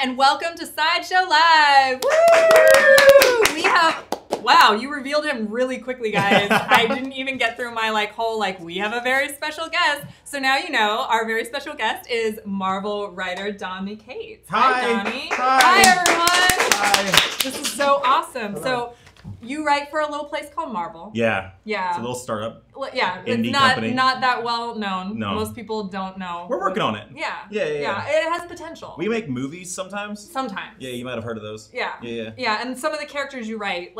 and welcome to Sideshow Live. Woo! We have, wow, you revealed him really quickly, guys. I didn't even get through my whole we have a very special guest. So now you know our very special guest is Marvel writer Donny Cates. Hi, Donny. Hi, everyone. Hi. This is so awesome. Hello. So you write for a little place called Marvel. Yeah. Yeah. It's a little startup. Yeah, Indie it's not company. not that well known. No. Most people don't know. We're working on it. Yeah. Yeah. It has potential. We make movies sometimes. Sometimes. Yeah, you might have heard of those. Yeah. Yeah. Yeah, and some of the characters you write,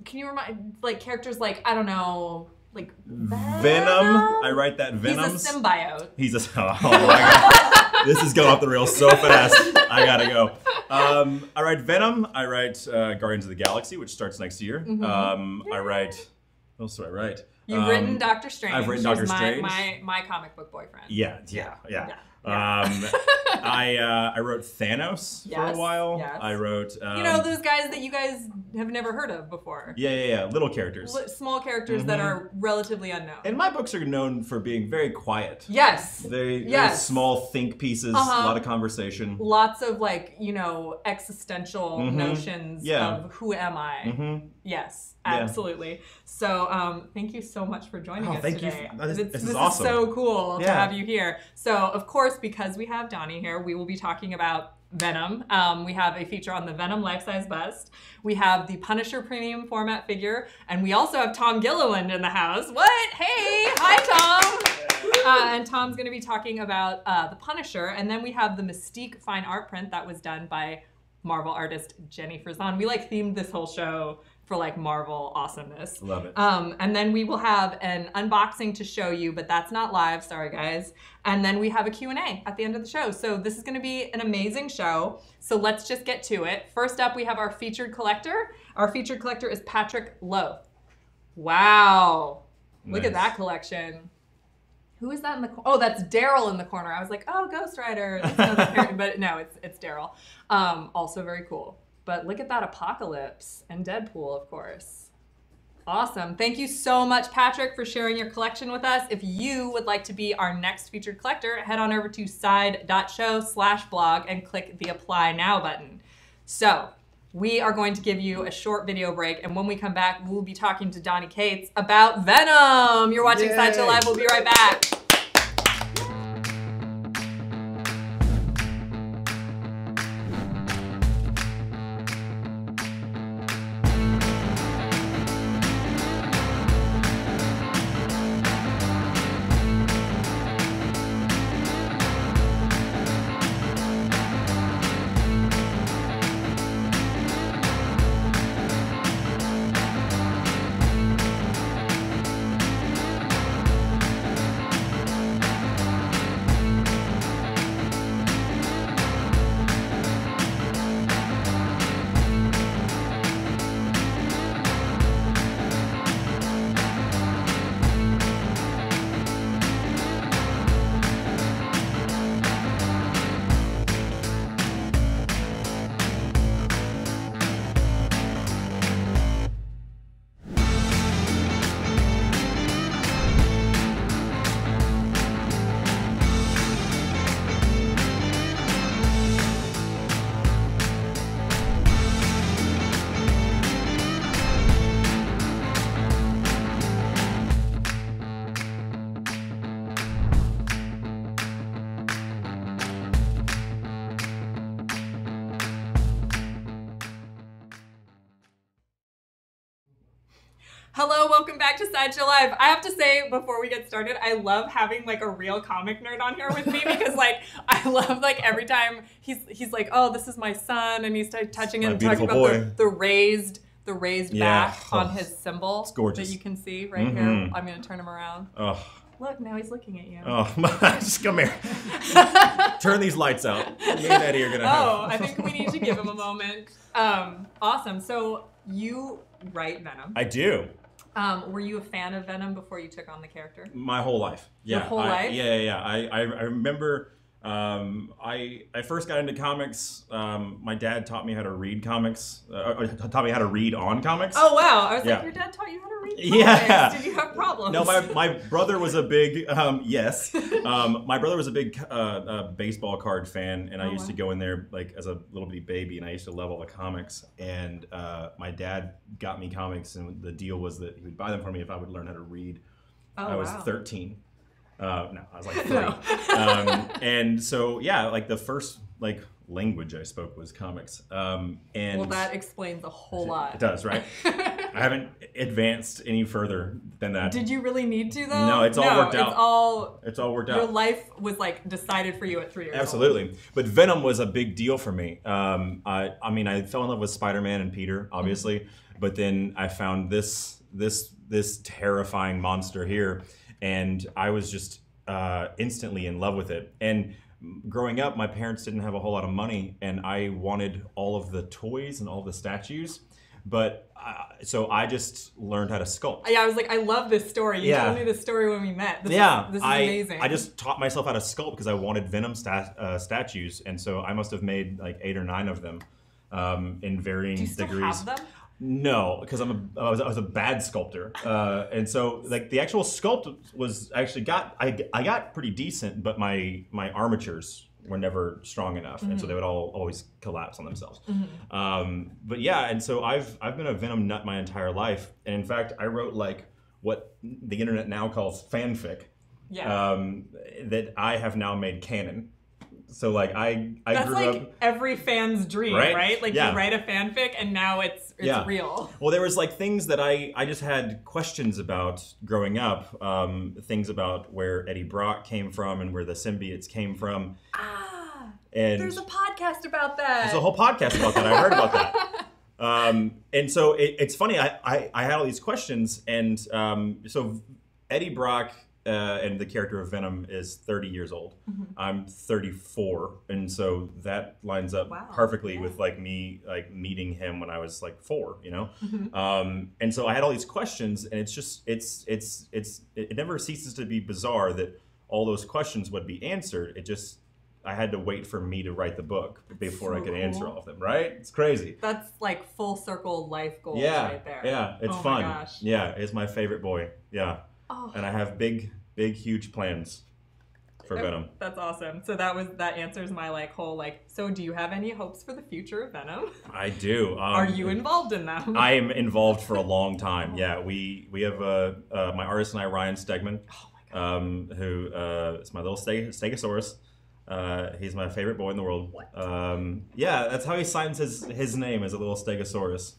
can you remind, characters I don't know, Venom. I write that Venom. He's a symbiote. He's a. Oh my god. This is going off the rails so fast. I gotta go. I write Venom. I write Guardians of the Galaxy, which starts next year. I write. What else do I write? You've written Doctor Strange. I've written Doctor Strange. My comic book boyfriend. Yeah. I wrote Thanos for a while. Yes. I wrote. You know those guys that you guys have never heard of before. Yeah. Little characters. Small characters that are relatively unknown. And my books are known for being very quiet. Yes. Very small think pieces. A lot of conversation. Lots of existential notions of who am I. Yes. Absolutely. So thank you so much for joining us today. This is This awesome. is so cool to have you here. So of course, because we have Donny here, we will be talking about Venom. We have a feature on the Venom Life Size Bust. We have the Punisher premium format figure, and we also have Tom Gilliland in the house. What? Hey, hi Tom. And Tom's going to be talking about the Punisher, and then we have the Mystique Fine Art Print that was done by Marvel artist Jenny Frison. We themed this whole show for Marvel awesomeness. Love it. And then we will have an unboxing to show you, but that's not live, sorry guys. And then we have a Q&A at the end of the show. So this is gonna be an amazing show. So let's just get to it. First up, we have our featured collector. Our featured collector is Patrick Lowe. Wow, look at that collection. Who is that in the corner? Oh, that's Daryl in the corner. I was like, oh, Ghost Rider. But no, it's Daryl. Also very cool. But look at that Apocalypse and Deadpool, of course. Awesome. Thank you so much, Patrick, for sharing your collection with us. If you would like to be our next featured collector, head on over to side.show/blog and click the Apply Now button. So we are going to give you a short video break, and when we come back, we'll be talking to Donny Cates about Venom. You're watching Sideshow Live. We'll be right back. Hello, welcome back to Sideshow Live. I have to say, before we get started, I love having a real comic nerd on here with me because I love every time he's like, oh, this is my son, and he's touching it and talking about the raised back on his symbol. It's gorgeous. That you can see right here. I'm gonna turn him around. Oh. Look, now he's looking at you. Oh, just come here. Turn these lights out. Me and Eddie are gonna I think we need to give him a moment. Awesome. So you write Venom. I do. Were you a fan of Venom before you took on the character? My whole life. Yeah. Your whole life? Yeah. I remember I first got into comics. My dad taught me how to read comics. Taught me how to read on comics. Oh wow! I was like, your dad taught you how to read comics. Yeah. Did you have problems? No, my brother was a big yes. My brother was a big baseball card fan, and I used to go in there like as a little bitty baby, and I used to love all the comics. And my dad got me comics, and the deal was that he would buy them for me if I would learn how to read. I was 13. No, I was like 3. And so yeah, like the first like language I spoke was comics. And well, that explains a whole lot. It does, right? I haven't advanced any further than that. Did you really need to though? No, it's all worked out. It's all worked out. Your life was like decided for you at 3 years old. Absolutely. But Venom was a big deal for me. I mean, I fell in love with Spider-Man and Peter, obviously, but then I found this terrifying monster here. And I was just instantly in love with it. And growing up, my parents didn't have a whole lot of money, and I wanted all of the toys and all the statues. But so I just learned how to sculpt. Yeah, I was like, I love this story. You told me this story when we met. This is amazing. I just taught myself how to sculpt because I wanted Venom statues, and so I must have made like 8 or 9 of them in varying degrees. Do you still have them? No, because I was a bad sculptor, and so like the actual sculpt was actually I got pretty decent, but my armatures were never strong enough, and so they would always collapse on themselves. But yeah, and so I've been a Venom nut my entire life, and in fact I wrote like what the internet now calls fanfic, that I have now made canon. So like I That's grew like up, every fan's dream, right? Like you write a fanfic and now it's real. Well, there was like things that I just had questions about growing up, things about where Eddie Brock came from and where the symbiotes came from. And there's a podcast about that. There's a whole podcast about that. I heard about that. And so it's funny. I had all these questions, and so Eddie Brock. And the character of Venom is 30 years old. I'm 34, and so that lines up perfectly with like me like meeting him when I was like 4, you know. And so I had all these questions, and it's just it never ceases to be bizarre that all those questions would be answered. I had to wait for me to write the book before I could answer all of them, right? It's crazy. That's like full circle life goals right there. Yeah, it's fun. My gosh. Yeah, it's my favorite boy. Yeah. And I have big, huge plans for Venom. That's awesome. So that answers my like whole like. So do you have any hopes for the future of Venom? I do. Are you involved in them? I am involved for a long time. Yeah, we have my artist and I, Ryan Stegman, who is my little Stegosaurus. He's my favorite boy in the world. Yeah, that's how he signs his name as a little Stegosaurus.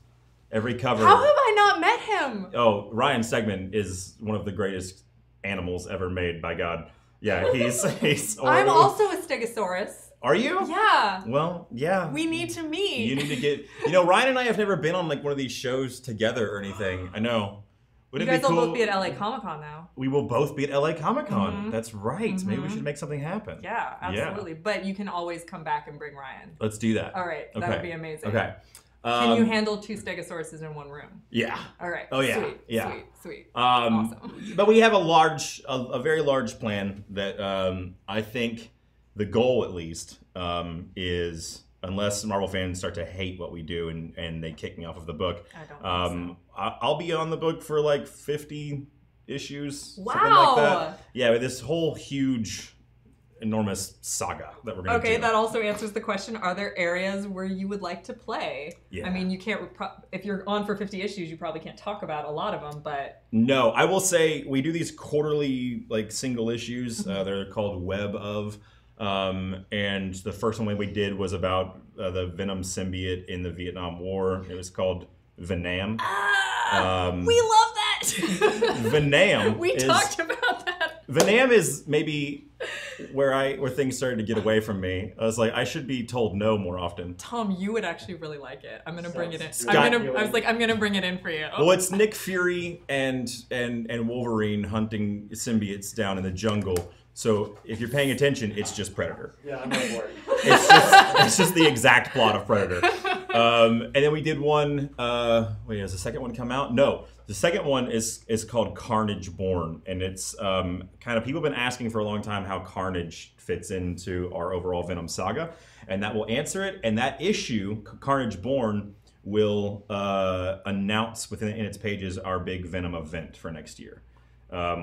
Every cover. How have I not met him? Oh, Ryan Stegman is one of the greatest animals ever made by God. Yeah, he's I'm also a Stegosaurus. Are you? Yeah. Well, yeah. We need to meet. You need to get. You know, Ryan and I have never been on like one of these shows together or anything. I know. You guys will both be at LA Comic-Con now. We will both be at LA Comic-Con. That's right. Maybe we should make something happen. Yeah, absolutely. Yeah. But you can always come back and bring Ryan. Let's do that. All right. That would be amazing. Okay. Can you handle 2 Stegosauruses in one room? Yeah. All right. Oh yeah. Sweet. Awesome. But we have a very large plan that I think the goal at least is, unless Marvel fans start to hate what we do and they kick me off of the book, I don't think so. I'll be on the book for like 50 issues. Wow. Something like that. Yeah, with this whole huge, enormous saga that we're going to do. Okay, that also answers the question, are there areas where you would like to play? Yeah. I mean, you can't, if you're on for 50 issues, you probably can't talk about a lot of them, but... No, I will say we do these quarterly, like, single issues. They're called Web of. And the first one we did was about the Venom symbiote in the Vietnam War. It was called Venom. We love that! Venom. We talked about that. Venom is maybe where things started to get away from me. I was like, I should be told no more often. Tom, you would actually really like it. I'm gonna bring it in. I'm gonna bring it in for you. Well, it's Nick Fury and Wolverine hunting symbiotes down in the jungle. So if you're paying attention, it's just Predator. Yeah, I'm not worried. It's just the exact plot of Predator. And then we did one. Wait, has the second one come out? No, The second one is called Carnage Born, and it's kind of, people have been asking for a long time how Carnage fits into our overall Venom saga, and that will answer it. And that issue, Carnage Born, will announce within its pages our big Venom event for next year,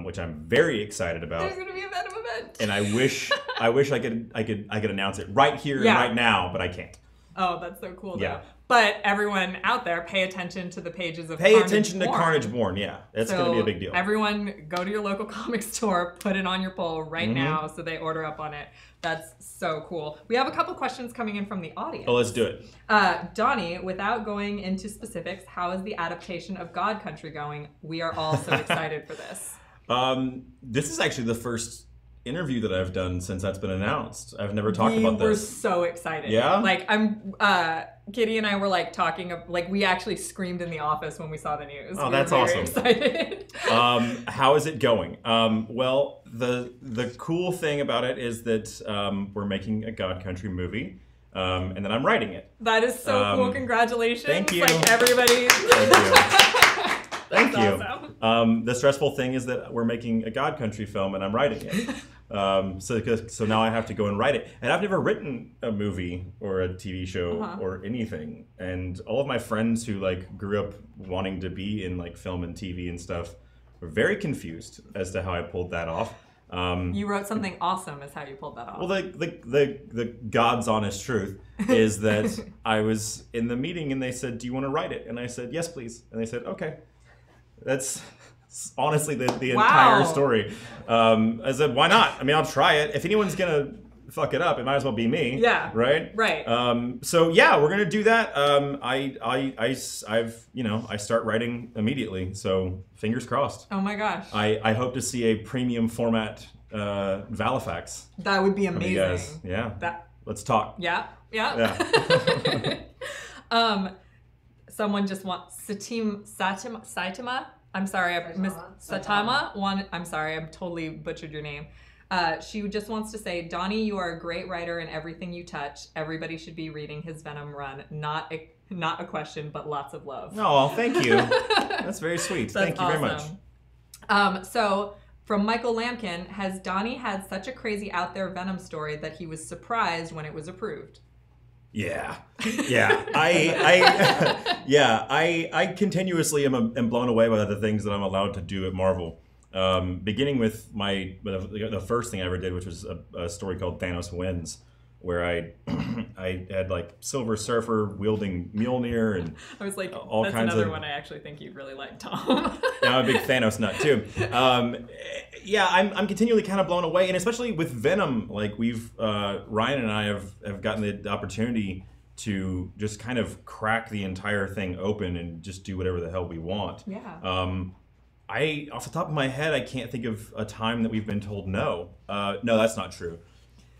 which I'm very excited about. There's gonna be a Venom event, and I wish I could announce it right here and right now, but I can't. Oh, that's so cool, though. Yeah. But everyone out there, pay attention to the pages of Pay attention to Carnage Born, yeah. That's going to be a big deal. Everyone, go to your local comic store, put it on your poll right now so they order up on it. That's so cool. We have a couple questions coming in from the audience. Oh, let's do it. Donnie, without going into specifics, how is the adaptation of God Country going? We are all so excited for this. This is actually the first interview that I've done since that's been announced. I've never talked about this. We were so excited. Yeah? Like, Kitty and I were like talking, like we actually screamed in the office when we saw the news. Oh, that's awesome. Excited. How is it going? Well, the cool thing about it is that we're making a God Country movie, and then I'm writing it. That is so cool. Congratulations. Thank you. Like everybody. Thank you. Thank you. Awesome. The stressful thing is that we're making a God Country film and I'm writing it. So now I have to go and write it. And I've never written a movie or a TV show or anything. And all of my friends who like grew up wanting to be in like film and TV and stuff were very confused as to how I pulled that off. You wrote something awesome is how you pulled that off. Well, the God's honest truth is that I was in the meeting and they said, "Do you want to write it?" And I said, "Yes, please." And they said, "Okay." That's honestly the entire story. I said, "Why not? I mean, I'll try it. If anyone's gonna fuck it up, it might as well be me." Yeah. Right. Right. So yeah, we're gonna do that. I start writing immediately. So fingers crossed. Oh my gosh. I hope to see a premium format Valifax. That would be amazing. You guys. Yeah. Let's talk. Yeah. Someone just wants Saitama. I'm sorry, I missed Satama. I'm sorry, I totally butchered your name. She just wants to say, Donnie, you are a great writer in everything you touch. Everybody should be reading his Venom run. Not a question, but lots of love. Oh, thank you. That's very sweet. Thank you very much. So from Michael Lampkin, has Donnie had such a crazy out there Venom story that he was surprised when it was approved? Yeah. I continuously am blown away by the things that I'm allowed to do at Marvel. Beginning with the first thing I ever did, which was a story called Thanos Wins, where I had like Silver Surfer wielding Mjolnir and I was like, all that's kinds another of. one I actually think you'd really like, Tom. Yeah, I'm a big Thanos nut too. I'm continually kind of blown away, and especially with Venom, like Ryan and I have gotten the opportunity to just kind of crack the entire thing open and just do whatever the hell we want. Yeah. Off the top of my head, I can't think of a time that we've been told no. No, that's not true.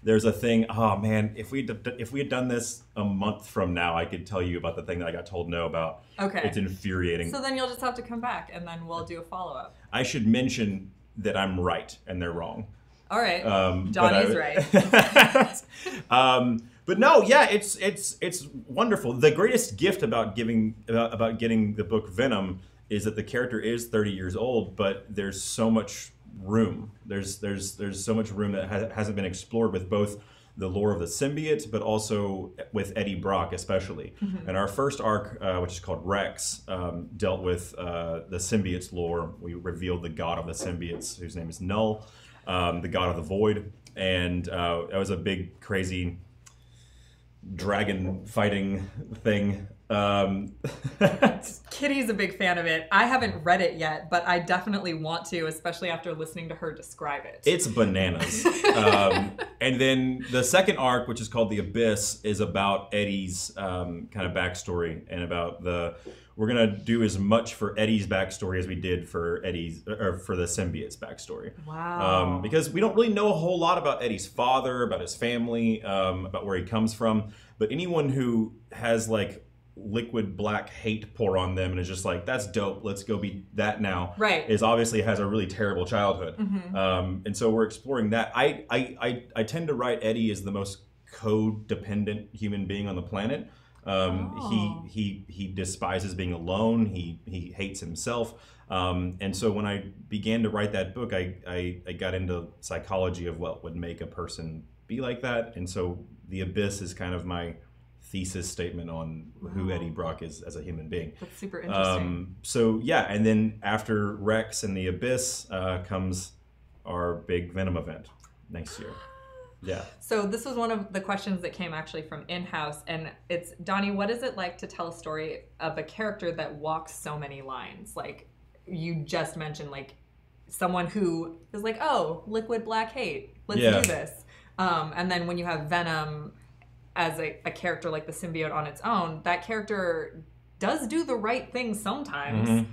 There's a thing. Oh man, if we had done this a month from now, I could tell you about the thing that I got told no about. Okay. It's infuriating. So then you'll just have to come back, and then we'll do a follow-up. I should mention that I'm right and they're wrong. All right. Donnie's right. But no, yeah, it's wonderful. The greatest gift about getting the book Venom is that the character is 30 years old, but there's so much room. There's so much room that hasn't been explored with both the lore of the symbiote, but also with Eddie Brock especially. And our first arc, which is called Rex, dealt with the symbiote's lore. We revealed the god of the symbiotes, whose name is Null, the god of the void, and that was a big, crazy dragon fighting thing. Kitty's a big fan of it. I haven't read it yet, but I definitely want to, especially after listening to her describe it. It's bananas. And then the second arc, which is called The Abyss, is about Eddie's kind of backstory and about we're gonna do as much for Eddie's backstory as we did for the symbiote's backstory. Wow. Because we don't really know a whole lot about Eddie's father, about his family, about where he comes from. But anyone who has like liquid black hate pour on them and is just like, that's dope, let's go be that now, right, is obviously has a really terrible childhood. And so we're exploring that. I tend to write Eddie as the most codependent human being on the planet. He despises being alone. He hates himself. And so when I began to write that book, I got into psychology of what would make a person be like that. And so The Abyss is kind of my thesis statement on who Eddie Brock is as a human being. That's super interesting. So yeah, and then after Rex and The Abyss comes our big Venom event next year. Yeah. So this was one of the questions that came actually from in-house, and it's, Donny, what is it like to tell a story of a character that walks so many lines? Like you just mentioned, like someone who is like, oh, liquid black hate, let's do this. And then when you have Venom as a character like the symbiote on its own, that character does do the right thing sometimes.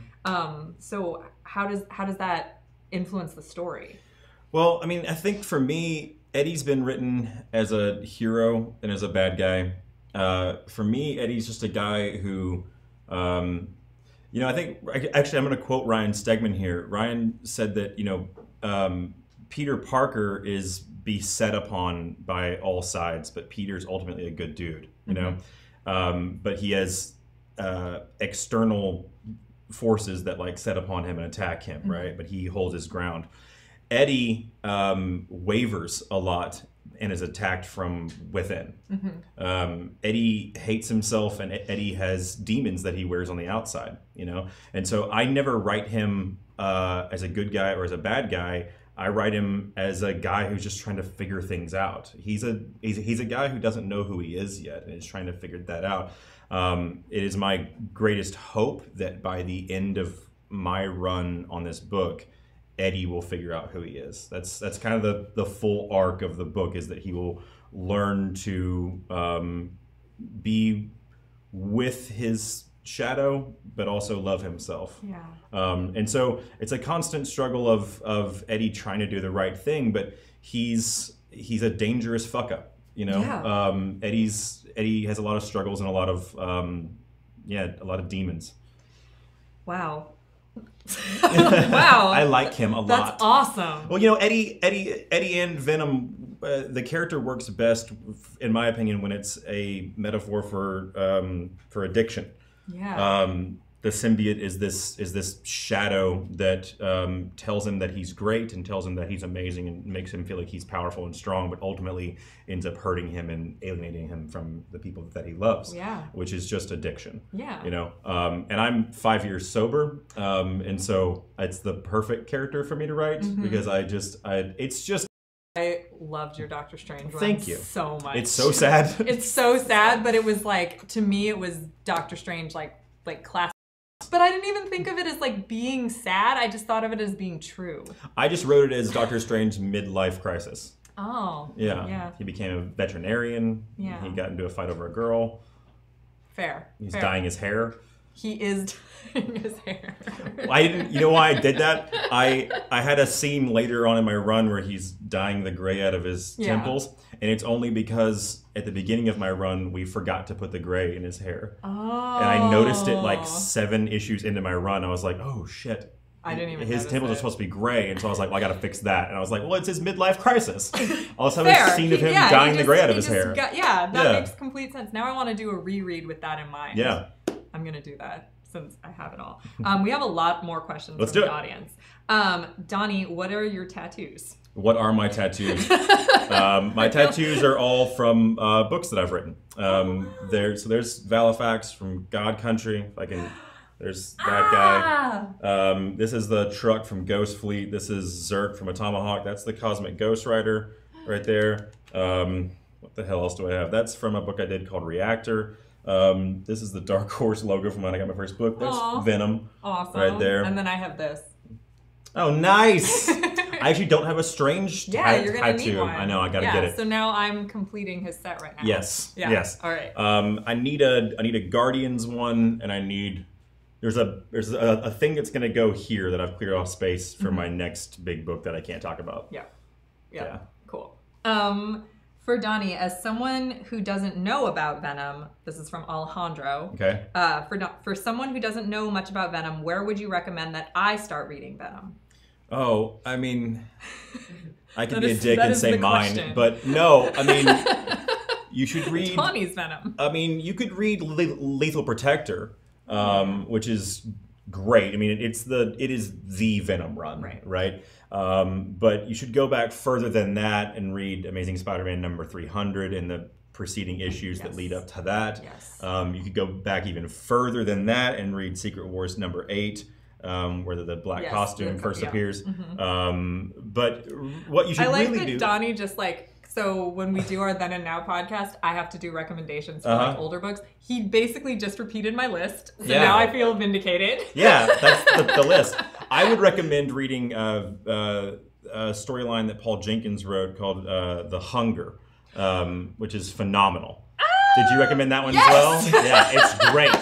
So how does that influence the story? Well, I mean, I think for me, Eddie's been written as a hero and as a bad guy. For me, Eddie's just a guy who, you know, I think, actually, I'm going to quote Ryan Stegman here. Ryan said that, you know, Peter Parker is beset upon by all sides, but Peter's ultimately a good dude, you know? But he has external forces that like set upon him and attack him, right? But he holds his ground. Eddie wavers a lot and is attacked from within. Eddie hates himself, and Eddie has demons that he wears on the outside, you know? And so I never write him as a good guy or as a bad guy. I write him as a guy who's just trying to figure things out. He's a guy who doesn't know who he is yet and is trying to figure that out. It is my greatest hope that by the end of my run on this book, Eddie will figure out who he is. That's kind of the full arc of the book, is that he will learn to be with his shadow, but also love himself. Yeah. And so it's a constant struggle of Eddie trying to do the right thing, but he's a dangerous fuck up, you know? Yeah. Eddie has a lot of struggles and a lot of demons. Wow. Wow. I like him a lot. That's awesome. Well, you know, Eddie and Venom, the character works best, in my opinion, when it's a metaphor for addiction. Yeah. The symbiote is this shadow that tells him that he's great and tells him that he's amazing and makes him feel like he's powerful and strong, but ultimately ends up hurting him and alienating him from the people that he loves. Yeah. Which is just addiction. Yeah. You know, and I'm 5 years sober, and so it's the perfect character for me to write because I loved your Doctor Strange one. Thank you so much. It's so sad. It's so sad, but it was like, to me, it was Doctor Strange like classic. But I didn't even think of it as like being sad. I just thought of it as being true. I just wrote it as Doctor Strange's midlife crisis. Oh. Yeah. Yeah. He became a veterinarian. Yeah. He got into a fight over a girl. Fair. He's dyeing his hair. He is dyeing his hair. You know why I did that? I had a scene later on in my run where he's dyeing the gray out of his temples, and it's only because at the beginning of my run we forgot to put the gray in his hair. Oh. And I noticed it like 7 issues into my run. I was like, oh shit. I didn't even His temples are supposed to be gray, and so I was like, well, I gotta fix that. And I was like, well, it's his midlife crisis. I'll just have a scene of him dyeing the gray out of his hair. That makes complete sense. Now I want to do a reread with that in mind. Yeah. I'm going to do that since I have it all. We have a lot more questions from the audience. Donny, what are your tattoos? What are my tattoos? My tattoos are all from books that I've written. There's Valifax from God Country. There's that guy. This is the truck from Ghost Fleet. This is Zerk from A Tomahawk. That's the Cosmic Ghost Rider right there. What the hell else do I have? That's from a book I did called Reactor. This is the Dark Horse logo from when I got my first book. There's Venom. Awesome. Right there. And then I have this. Oh, nice! I actually don't have a Strange you're gonna tattoo. Need one. I know, I gotta get it. So now I'm completing his set right now. Yes. Yeah. Yes. All right. I need a Guardians one, and I need there's a thing that's gonna go here that I've cleared off space for my next big book that I can't talk about. Yeah. Cool. For Donny, as someone who doesn't know about Venom, this is from Alejandro. Okay. For someone who doesn't know much about Venom, where would you recommend that I start reading Venom? Oh, I mean, I can be a dick and say mine, but no, I mean, you should read Donny's Venom. I mean, you could read Lethal Protector, which is great. I mean, it is the Venom run, right? But you should go back further than that and read Amazing Spider-Man number 300 and the preceding issues that lead up to that. Yes. You could go back even further than that and read Secret Wars number 8. Where the black costume first appears. But what you should really do... Donnie just like... So when we do our Then and Now podcast, I have to do recommendations for like older books. He basically just repeated my list, so now I feel vindicated. Yeah, that's the list. I would recommend reading a storyline that Paul Jenkins wrote called The Hunger, which is phenomenal. Did you recommend that one as well? Yeah, it's great.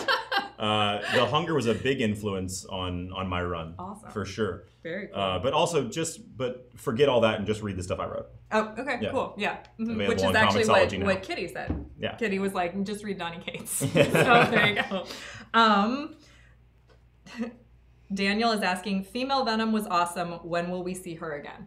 The Hunger was a big influence on my run, for sure. Very cool. But also but forget all that and just read the stuff I wrote. Oh, okay, cool, yeah. Available Which is on actually Comixology what Kitty said. Yeah. Kitty was like, just read Donny Cates. So there you go. Daniel is asking, female Venom was awesome. When will we see her again?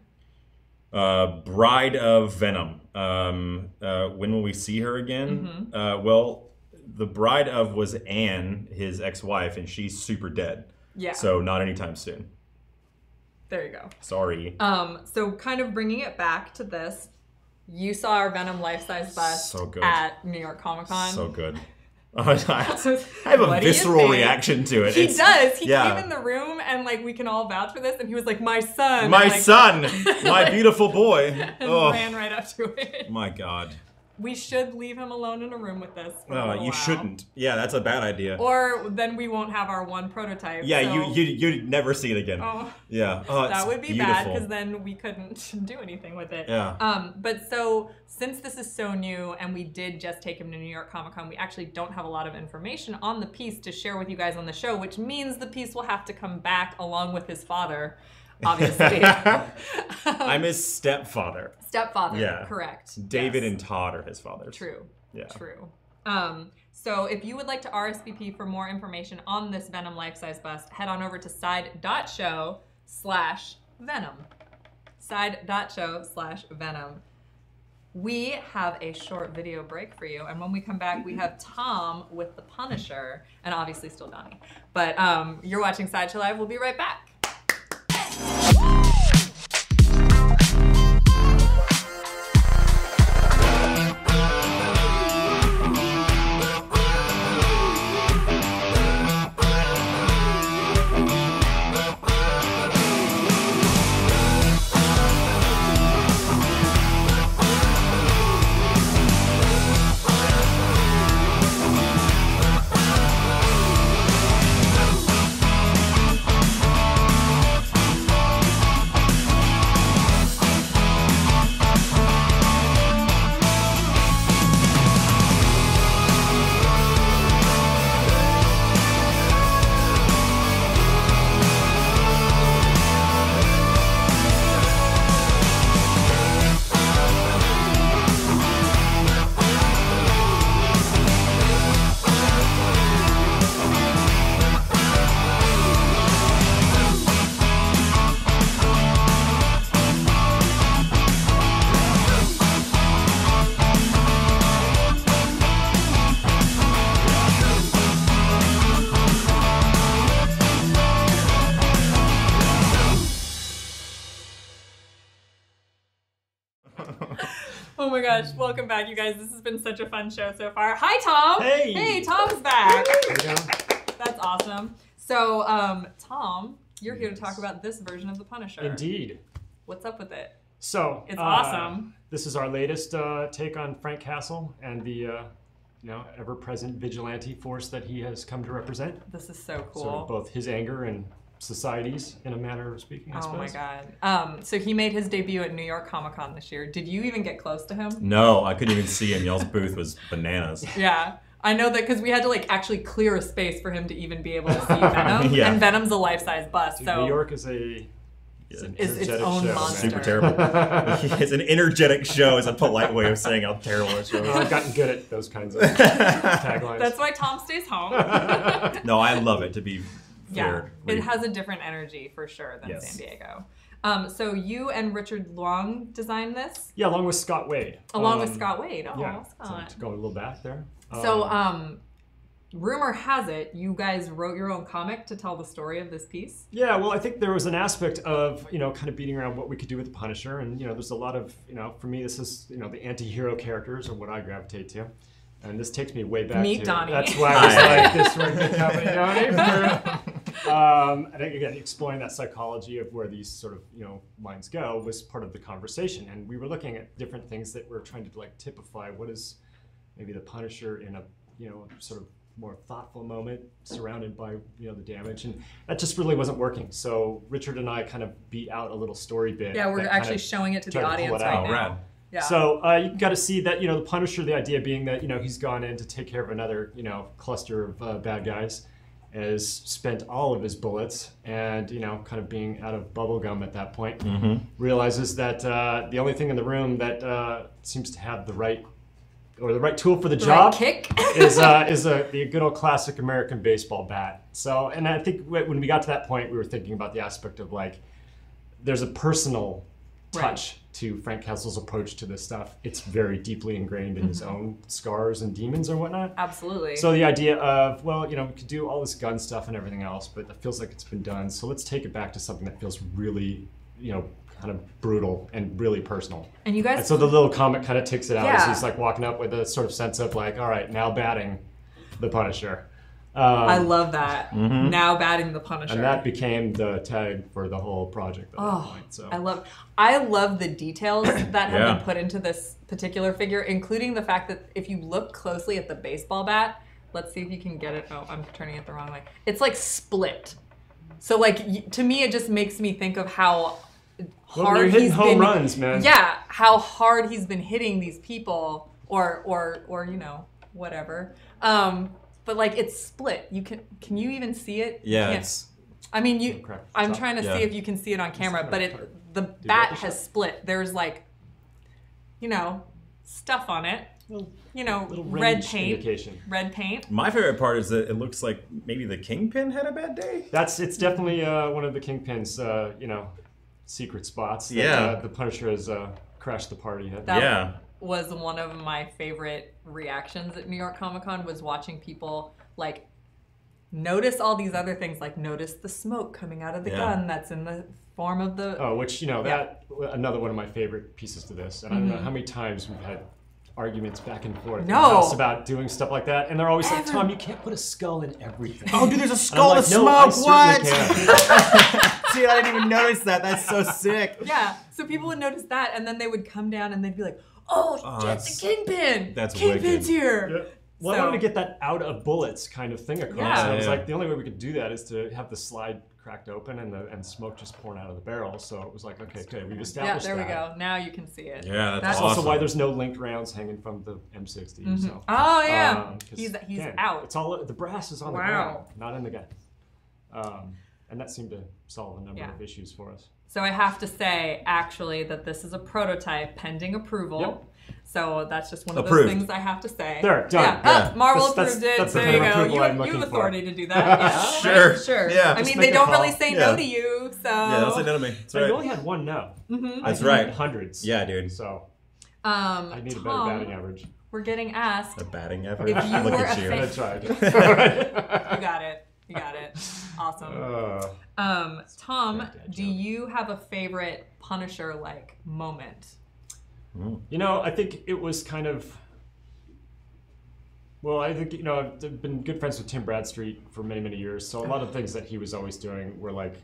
Bride of Venom. When will we see her again? Well, the Bride of was Anne, his ex-wife, and she's super dead. Yeah. So not anytime soon. There you go. Sorry. So kind of bringing it back to this, you saw our Venom Life Size Bust good. at New York Comic Con. So good. I have a visceral reaction to it. He does. He came in the room and like we can all vouch for this, and he was like, "My son, my son, my beautiful boy," and ran right up to it. My God. We should leave him alone in a room with this. You shouldn't. Yeah, that's a bad idea. Or then we won't have our one prototype. Yeah, so... you'd never see it again. Oh, yeah, that would be beautiful. bad because then we couldn't do anything with it. Yeah. But so since this is so new and we did just take him to New York Comic Con, we actually don't have a lot of information on the piece to share with you guys on the show, which means the piece will have to come back along with his father. Obviously. I'm his stepfather. Stepfather, correct. David and Todd are his fathers. True. Yeah. True. So if you would like to RSVP for more information on this Venom Life Size Bust, head on over to side.show/Venom. Side.show/Venom. We have a short video break for you, and when we come back, we have Tom with the Punisher, and obviously still Donnie. But you're watching Sideshow Live. We'll be right back. Oh my gosh, welcome back, you guys. This has been such a fun show so far. Hi, Tom. Hey. Hey, Tom's back. There you go. That's awesome. So, Tom, you're here to talk about this version of the Punisher. Indeed. What's up with it? So it's awesome. This is our latest take on Frank Castle and the ever-present vigilante force that he has come to represent. This is so cool. So both his anger and society's, in a manner of speaking, I suppose. Oh my God. So he made his debut at New York Comic Con this year. Did you even get close to him? No, I couldn't even see him. Y'all's booth was bananas. Yeah. I know that because we had to like actually clear a space for him to even be able to see Venom. Yeah. And Venom's a life-size bust. Dude, so New York is its own show, monster. Super terrible. It's an energetic show is a polite way of saying how terrible a show is. I've gotten good at those kinds of taglines. That's why Tom stays home. No, I love it, to be yeah, fair. it has a different energy for sure than San Diego. So you and Richard Long designed this? Yeah, along with Scott Wade. Along with Scott Wade. Oh, yeah, Scott. so going a little back there. So rumor has it you guys wrote your own comic to tell the story of this piece. Yeah, well, I think there was an aspect of, kind of beating around what we could do with the Punisher. And, there's a lot of, for me, this is, the anti-hero characters are what I gravitate to. And this takes me way back Meet to... Donny. That's why I was like, this would be coming, Donny. And again, exploring that psychology of where these sort of, minds go was part of the conversation. And we were looking at different things that we're trying to, like, typify what is maybe the Punisher in a, sort of more thoughtful moment surrounded by, the damage. And that just really wasn't working. So Richard and I kind of beat out a little story bit. Yeah, we're actually showing it to the audience right now. Rad. Yeah. So you got to see that, the Punisher, the idea being that, he's gone in to take care of another, cluster of bad guys, has spent all of his bullets and, kind of being out of bubble gum at that point, realizes that the only thing in the room that seems to have the right tool for the job kick is the good old classic American baseball bat. So, and I think when we got to that point, we were thinking about the aspect of like, there's a personal touch to Frank Castle's approach to this stuff. It's very deeply ingrained in his own scars and demons or whatnot. Absolutely. So the idea of, well, we could do all this gun stuff and everything else, but it feels like it's been done. So let's take it back to something that feels really, kind of brutal and really personal. And you guys... And so the little comic kind of takes it out as Yeah. he's like walking up with a sort of sense of like, all right, now batting the Punisher. I love that. Now batting the Punisher. And that became the tag for the whole project at that point. So. I love the details that have been put into this particular figure, including the fact that if you look closely at the baseball bat, let's see if you can get it. Oh, I'm turning it the wrong way. It's like split. So like to me, it just makes me think of how hard you're hitting he's home been, runs, man. Yeah, how hard he's been hitting these people, or whatever. But like it's split. Can you even see it? Yeah, it's. I mean, I'm trying to see if you can see it on camera, but the bat has split. There's like, stuff on it. Little red range paint. indication. Red paint. My favorite part is that it looks like maybe the Kingpin had a bad day. It's definitely one of the Kingpin's, secret spots. That, the Punisher has crashed the party at. That was one of my favorite reactions at New York Comic Con, was watching people like notice all these other things, like notice the smoke coming out of the gun that's in the form of the... Oh, which, that, another one of my favorite pieces to this. And I don't know how many times we've had arguments back and forth in the house about doing stuff like that. And they're always like, Tom, you can't put a skull in everything. Oh, dude, there's a skull to like, smoke. No, what? Can. Dude, I didn't even notice that. That's so sick. Yeah, so people would notice that, and then they would come down and they'd be like, oh shit, the Kingpin! That's Kingpin's wicked. here! Yeah. Well, I wanted to get that out of bullets kind of thing across. Yeah. And I was like, the only way we could do that is to have the slide cracked open and smoke just pouring out of the barrel. So it was like, okay, we've established that. Yeah, there we go. Now you can see it. Yeah, that's That's awesome. also why there's no linked rounds hanging from the M60. So. Oh yeah, he's again, out. It's all the brass is on the ground, not in the gun. And that seemed to solve a number of issues for us. So I have to say, actually, that this is a prototype pending approval. Yep. So that's just one of Approved. those things I have to say. There, done. Yeah. Marvel That's approved it. the There you kind of go. approval I'm You looking have for. authority to do that. Yeah. Sure. Right? Sure. Yeah. I Just mean, make they a don't call. really say no to you, so. Yeah, don't say no to me. That's We right. only had one no. That's I right. need hundreds. Yeah, dude. So I need a better Tom, batting average. we're getting asked. A batting average. If you Look were at a you. fan- I tried. You got it. You got it. Awesome. Tom, do you have a favorite Punisher-like moment? I think it was kind of... Well, I think, I've been good friends with Tim Bradstreet for many, many years. So a lot of things that he was always doing were like,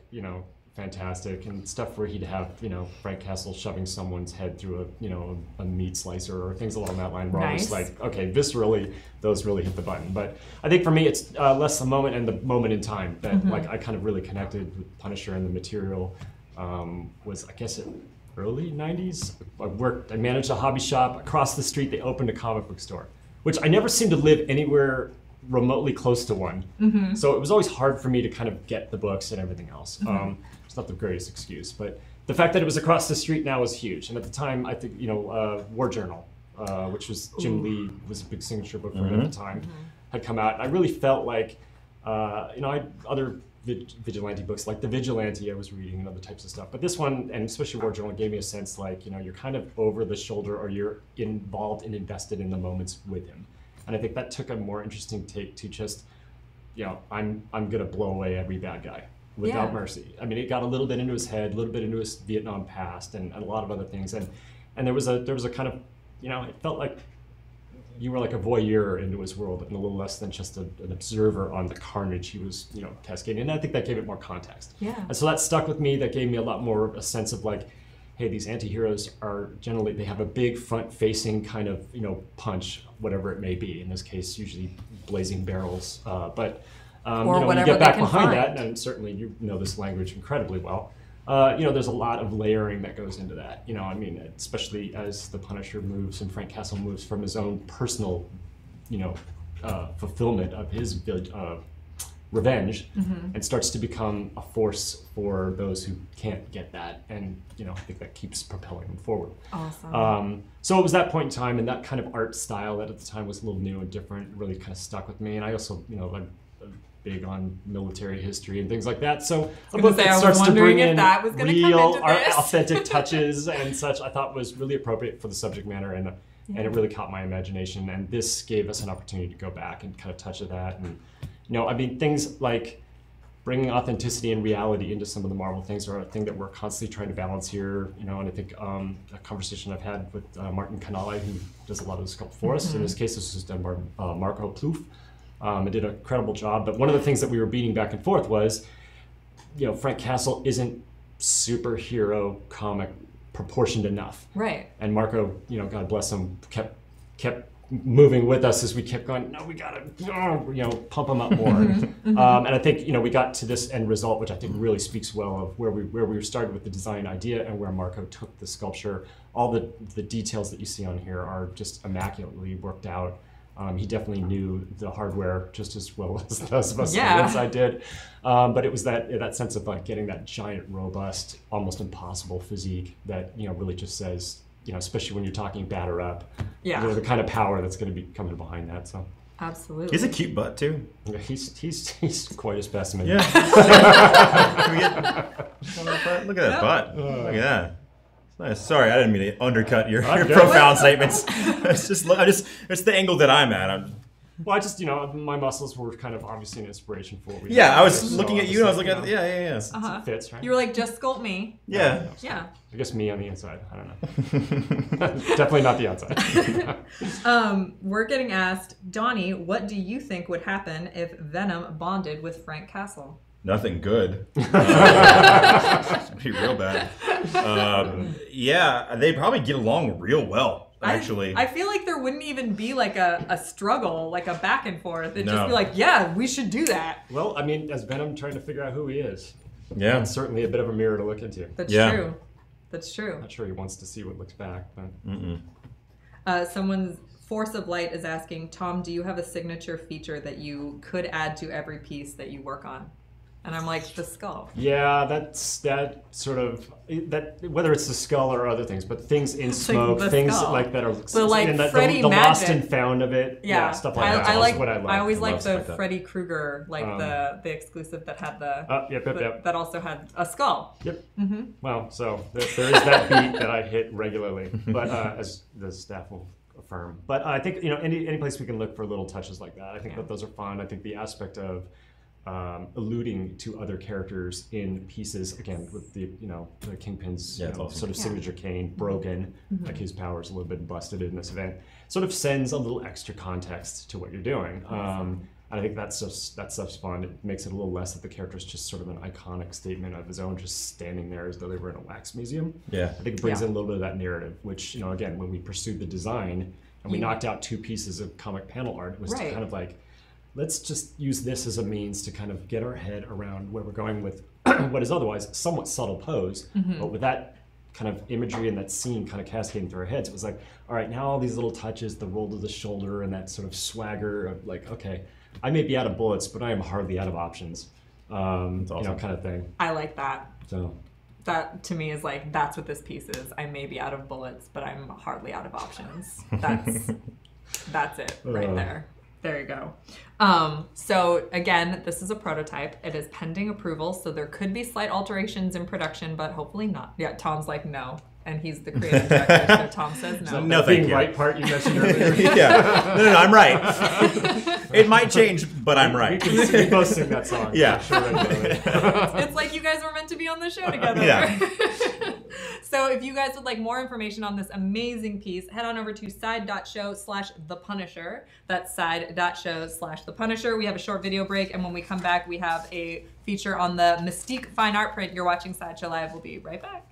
fantastic, and stuff where he'd have, Frank Castle shoving someone's head through a meat slicer or things along that line. Where always like, okay, viscerally, those really hit the button. But I think for me, it's less the moment and the moment in time that like I kind of really connected with Punisher, and the material was, I guess, early 90s. I managed a hobby shop across the street. They opened a comic book store, which I never seemed to live anywhere remotely close to one. So it was always hard for me to kind of get the books and everything else. It's not the greatest excuse, but the fact that it was across the street now was huge. And at the time, I think, War Journal, which was Jim Lee, was a big signature book for it at the time, had come out. And I really felt like, I had other vigilante books, like The Vigilante I was reading and other types of stuff. But this one, and especially War Journal, gave me a sense like, you're kind of over the shoulder, or you're involved and invested in the moments with him. And I think that took a more interesting take to just, you know, I'm gonna blow away every bad guy without mercy. I mean, it got a little bit into his head, a little bit into his Vietnam past, and a lot of other things. And there was a kind of, you know, it felt like you were like a voyeur into his world and a little less than just an observer on the carnage he was, you know, cascading. And I think that gave it more context. Yeah. And so that stuck with me. That gave me a lot more a sense of like, hey, these anti-heroes are generally, they have a big front-facing kind of, you know, punch, whatever it may be. In this case, usually blazing barrels. But you know, when you get back behind that, and certainly you know this language incredibly well, you know, there's a lot of layering that goes into that. You know, I mean, especially as the Punisher moves and Frank Castle moves from his own personal, you know, fulfillment of his revenge, and starts to become a force for those who can't get that. And, you know, I think that keeps propelling them forward. Awesome. So it was that point in time, and that kind of art style that at the time was a little new and different really kind of stuck with me. And I also, you know, I'm big on military history and things like that. So a book that starts to bring in real, authentic touches and such, I thought was really appropriate for the subject matter, and it really caught my imagination. And this gave us an opportunity to go back and kind of touch of that. And, you know, I mean, things like bringing authenticity and reality into some of the Marvel things are a thing that we're constantly trying to balance here. You know, and I think a conversation I've had with Martin Canale, who does a lot of this sculpt for us. In this case, this was done by Marco Plouffe. It did an incredible job. But one of the things that we were beating back and forth was, you know, Frank Castle isn't superhero comic proportioned enough. Right. And Marco, you know, God bless him, kept moving with us as we kept going, no, we gotta, you know, pump him up more. And I think, you know, we got to this end result, which I think really speaks well of where we were started with the design idea and where Marco took the sculpture. All the details that you see on here are just immaculately worked out. He definitely knew the hardware just as well as those of us on the inside did. But it was that sense of like getting that giant, robust, almost impossible physique that, you know, really just says, you know, especially when you're talking batter up, you know, the kind of power that's going to be coming behind that. So absolutely, he's a cute butt too. Yeah, he's quite a specimen. Yeah. Look at that butt. Look at that. Nice. Sorry, I didn't mean to undercut your profound statements. It's the angle that I'm at. Well, I just, you know, my muscles were kind of obviously an inspiration for what we I was looking at you and I was looking at, yeah. It fits, right? You were like, just sculpt me. Yeah. Yeah. I guess me on the inside. I don't know. Definitely not the outside. We're getting asked, Donnie, what do you think would happen if Venom bonded with Frank Castle? Nothing good. It'd be real bad. Yeah, they'd probably get along real well, actually. I feel like there wouldn't even be like a struggle, like a back and forth. It'd just be like, yeah, we should do that. Well, I mean, as Venom trying to figure out who he is, yeah, it's certainly a bit of a mirror to look into. That's true. That's true. Not sure he wants to see what looks back, but... Someone's Force of Light is asking, Tom, do you have a signature feature that you could add to every piece that you work on? And I'm like, the skull. Yeah, that's that sort of, that whether it's the skull or other things, but things in smoke, like things skull. Like that are, so like and Freddy the Magic. Lost and found of it, stuff like that. I always like the Freddy Krueger, like the exclusive that had the, that also had a skull. Yep. Well, so there is that beat that I hit regularly, but as the staff will affirm. But I think, you know, any place we can look for little touches like that, I think that those are fun. I think the aspect of alluding to other characters in pieces, again, with the, you know, the Kingpin's sort of signature cane broken, like his power's a little bit busted in this event, sort of sends a little extra context to what you're doing. And I think that stuff's fun. It makes it a little less that the character's just sort of an iconic statement of his own, just standing there as though they were in a wax museum. Yeah, I think it brings in a little bit of that narrative, which, you know, again, when we pursued the design and we knocked out 2 pieces of comic panel art, it was to kind of like, let's just use this as a means to kind of get our head around where we're going with what is otherwise a somewhat subtle pose, but with that kind of imagery and that scene kind of cascading through our heads, it was like, all right, now all these little touches, the roll to the shoulder and that sort of swagger of like, okay, I may be out of bullets, but I am hardly out of options, awesome. You know, kind of thing. I like that. So that to me is like, that's what this piece is. I may be out of bullets, but I'm hardly out of options. That's it right there. There you go. So again, this is a prototype. It is pending approval, so there could be slight alterations in production, but hopefully not. Yeah, Tom's like, no. and he's the creative director, so Tom says no. No, thank you. Right part you mentioned earlier. Yeah. No, I'm right. It might change, but I'm right. We both sing that song. Yeah. Sure, It's like you guys were meant to be on the show together. Yeah. So if you guys would like more information on this amazing piece, head on over to side.show/thepunisher. That's side.show/thepunisher. We have a short video break, and when we come back, we have a feature on the Mystique Fine Art Print. You're watching Sideshow Live. We'll be right back.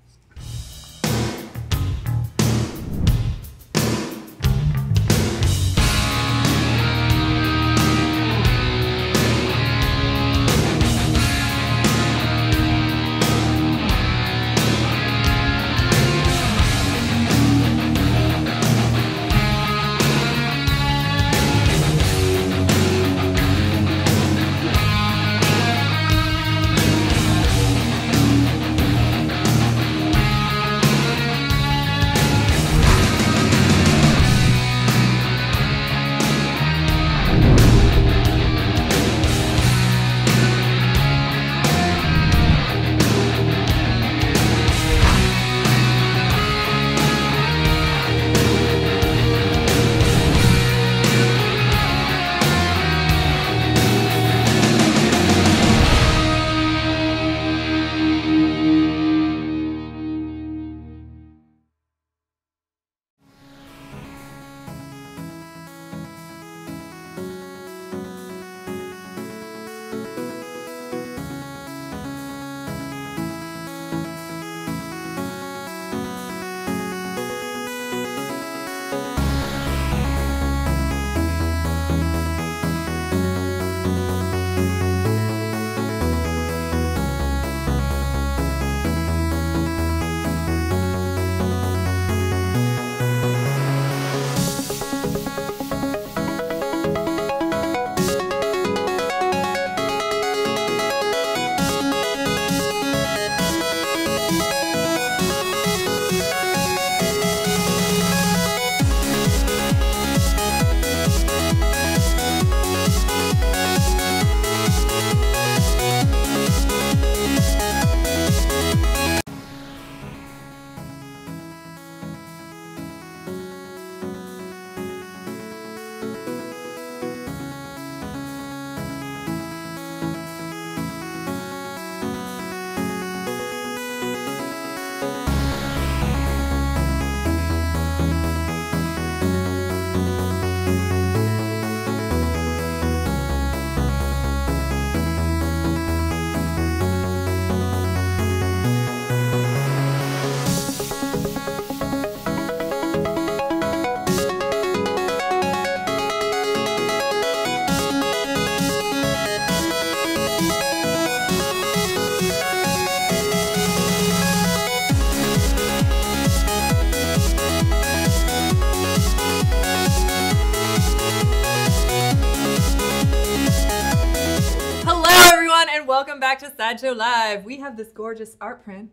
Welcome back to Sideshow Live. We have this gorgeous art print.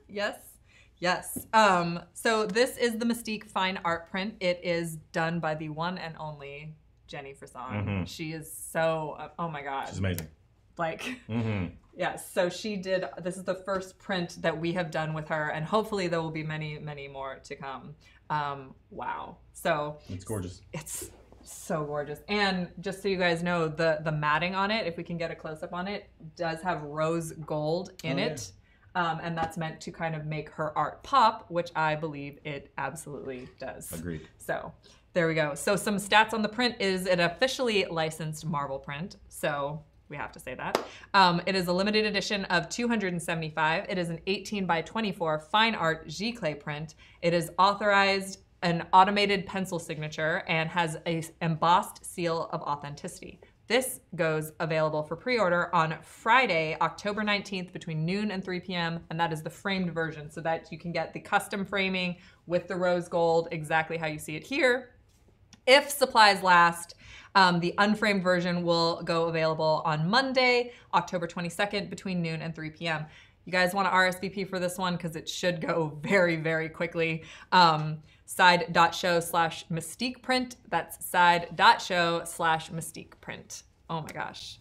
Yes, yes. So this is the Mystique Fine Art Print. It is done by the one and only Jenny Frison. She is so, oh my God. She's amazing. Like, yes. So she did, this is the first print that we have done with her, and hopefully there will be many, many more to come. Wow. So it's gorgeous. It's so gorgeous. And just so you guys know, the matting on it, if we can get a close-up on it, does have rose gold in it. Yeah. And that's meant to kind of make her art pop, which I believe it absolutely does. Agreed. So there we go. So some stats on the print is an officially licensed marble print. So we have to say that. It is a limited edition of 275. It is an 18 by 24 fine art G-clay print. It is authorized an automated pencil signature and has a embossed seal of authenticity. This goes available for pre-order on Friday, October 19th between noon and 3 p.m. And that is the framed version, so that you can get the custom framing with the rose gold exactly how you see it here. If supplies last, the unframed version will go available on Monday, October 22nd between noon and 3 p.m. You guys want to RSVP for this one because it should go very, very quickly. Side.show/Mystique Print. That's side.show/Mystique Print. Oh my gosh.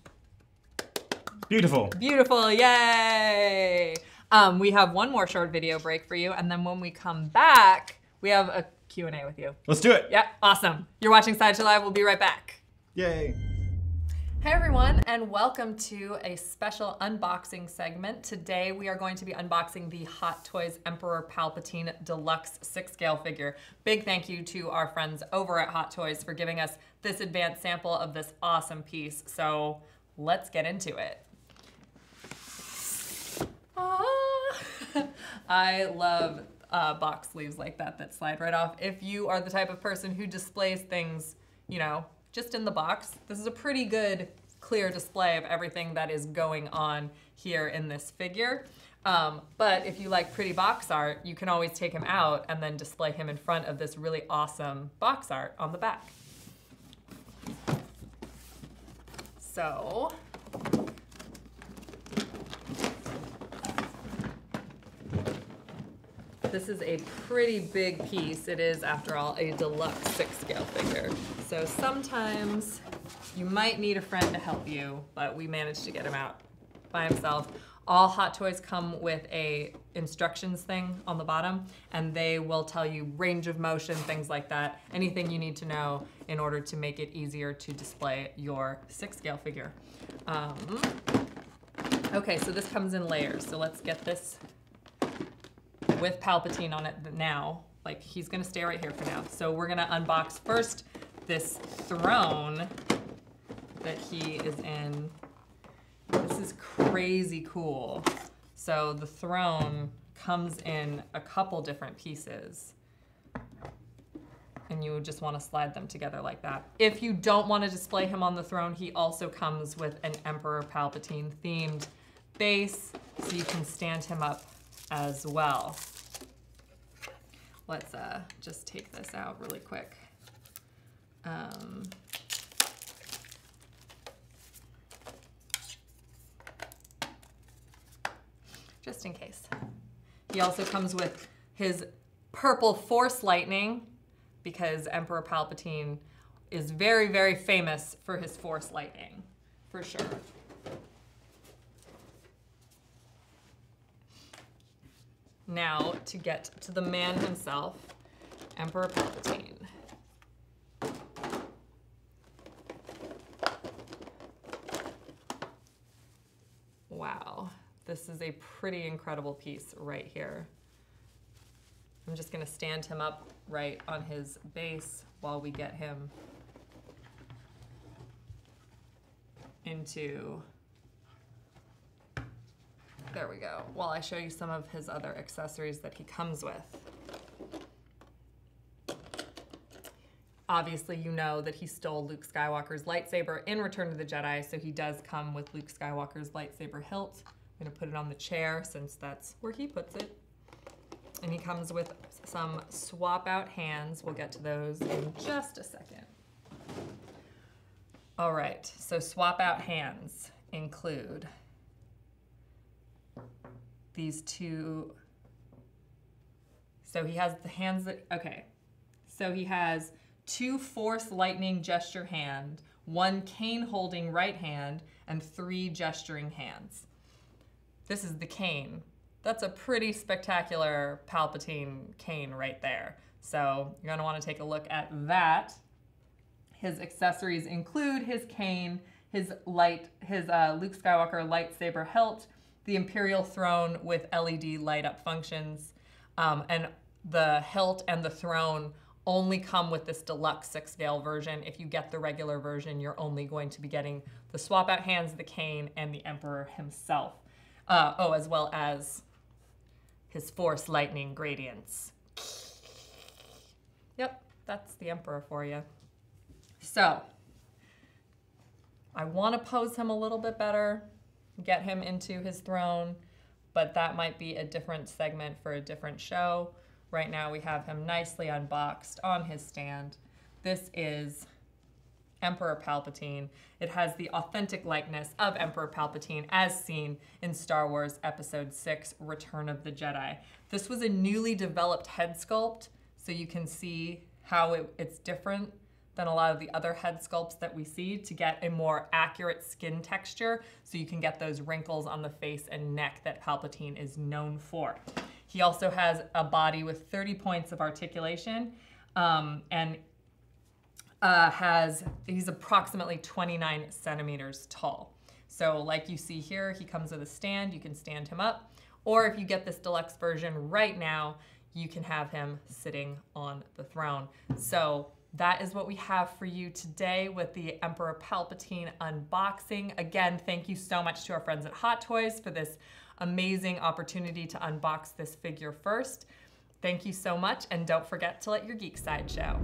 Beautiful. Beautiful, yay! We have one more short video break for you, and then when we come back, we have a Q&A with you. Let's do it. Yep, awesome. You're watching Sideshow Live. We'll be right back. Yay. Hey everyone, and welcome to a special unboxing segment. Today we are going to be unboxing the Hot Toys Emperor Palpatine Deluxe 6-scale figure. Big thank you to our friends over at Hot Toys for giving us this advanced sample of this awesome piece. So let's get into it. I love box sleeves like that slide right off. If you are the type of person who displays things, you know, just in the box, this is a pretty good clear display of everything that is going on here in this figure. But if you like pretty box art, you can always take him out and then display him in front of this really awesome box art on the back. So, this is a pretty big piece. It is, after all, a deluxe 6-scale figure. So sometimes you might need a friend to help you, but we managed to get him out by himself. All Hot Toys come with a instructions thing on the bottom, and they will tell you range of motion, things like that, anything you need to know in order to make it easier to display your 6-scale figure. Okay, so this comes in layers. So let's get this with Palpatine on it now. Like, he's gonna stay right here for now. So we're gonna unbox first this throne that he is in. This is crazy cool. So the throne comes in a couple different pieces, and you would just want to slide them together like that. If you don't want to display him on the throne, he also comes with an Emperor Palpatine themed base, so you can stand him up as well. Let's just take this out really quick. Just in case. He also comes with his purple Force lightning, because Emperor Palpatine is very, very famous for his Force lightning, for sure. Now, to get to the man himself, Emperor Palpatine. Wow, this is a pretty incredible piece right here. I'm just gonna stand him up right on his base while we get him into, there we go, while I show you some of his other accessories that he comes with. Obviously, you know that he stole Luke Skywalker's lightsaber in Return of the Jedi, so he does come with Luke Skywalker's lightsaber hilt. I'm gonna put it on the chair since that's where he puts it. And he comes with some swap out hands. We'll get to those in just a second. All right, so swap out hands include these two. So he has the hands that, okay. So he has 2 Force lightning gesture hand, 1 cane holding right hand, and 3 gesturing hands. This is the cane. That's a pretty spectacular Palpatine cane right there. So you're gonna wanna take a look at that. His accessories include his cane, his Luke Skywalker lightsaber hilt, the Imperial throne with LED light up functions, and the hilt and the throne only come with this deluxe 6-scale version. If you get the regular version, you're only going to be getting the swap out hands, the cane, and the Emperor himself. As well as his Force lightning gradients. Yep, that's the Emperor for you. So, I want to pose him a little bit better, get him into his throne, but that might be a different segment for a different show. Right now we have him nicely unboxed on his stand. This is Emperor Palpatine. It has the authentic likeness of Emperor Palpatine as seen in Star Wars Episode 6, Return of the Jedi. This was a newly developed head sculpt, so you can see how it's different than a lot of the other head sculpts that we see to get a more accurate skin texture so you can get those wrinkles on the face and neck that Palpatine is known for. He also has a body with 30 points of articulation and he's approximately 29 centimeters tall. So like you see here, he comes with a stand, you can stand him up, or if you get this deluxe version right now, you can have him sitting on the throne. So that is what we have for you today with the Emperor Palpatine unboxing. Again, thank you so much to our friends at Hot Toys for this amazing opportunity to unbox this figure first. Thank you so much, and don't forget to let your geek side show.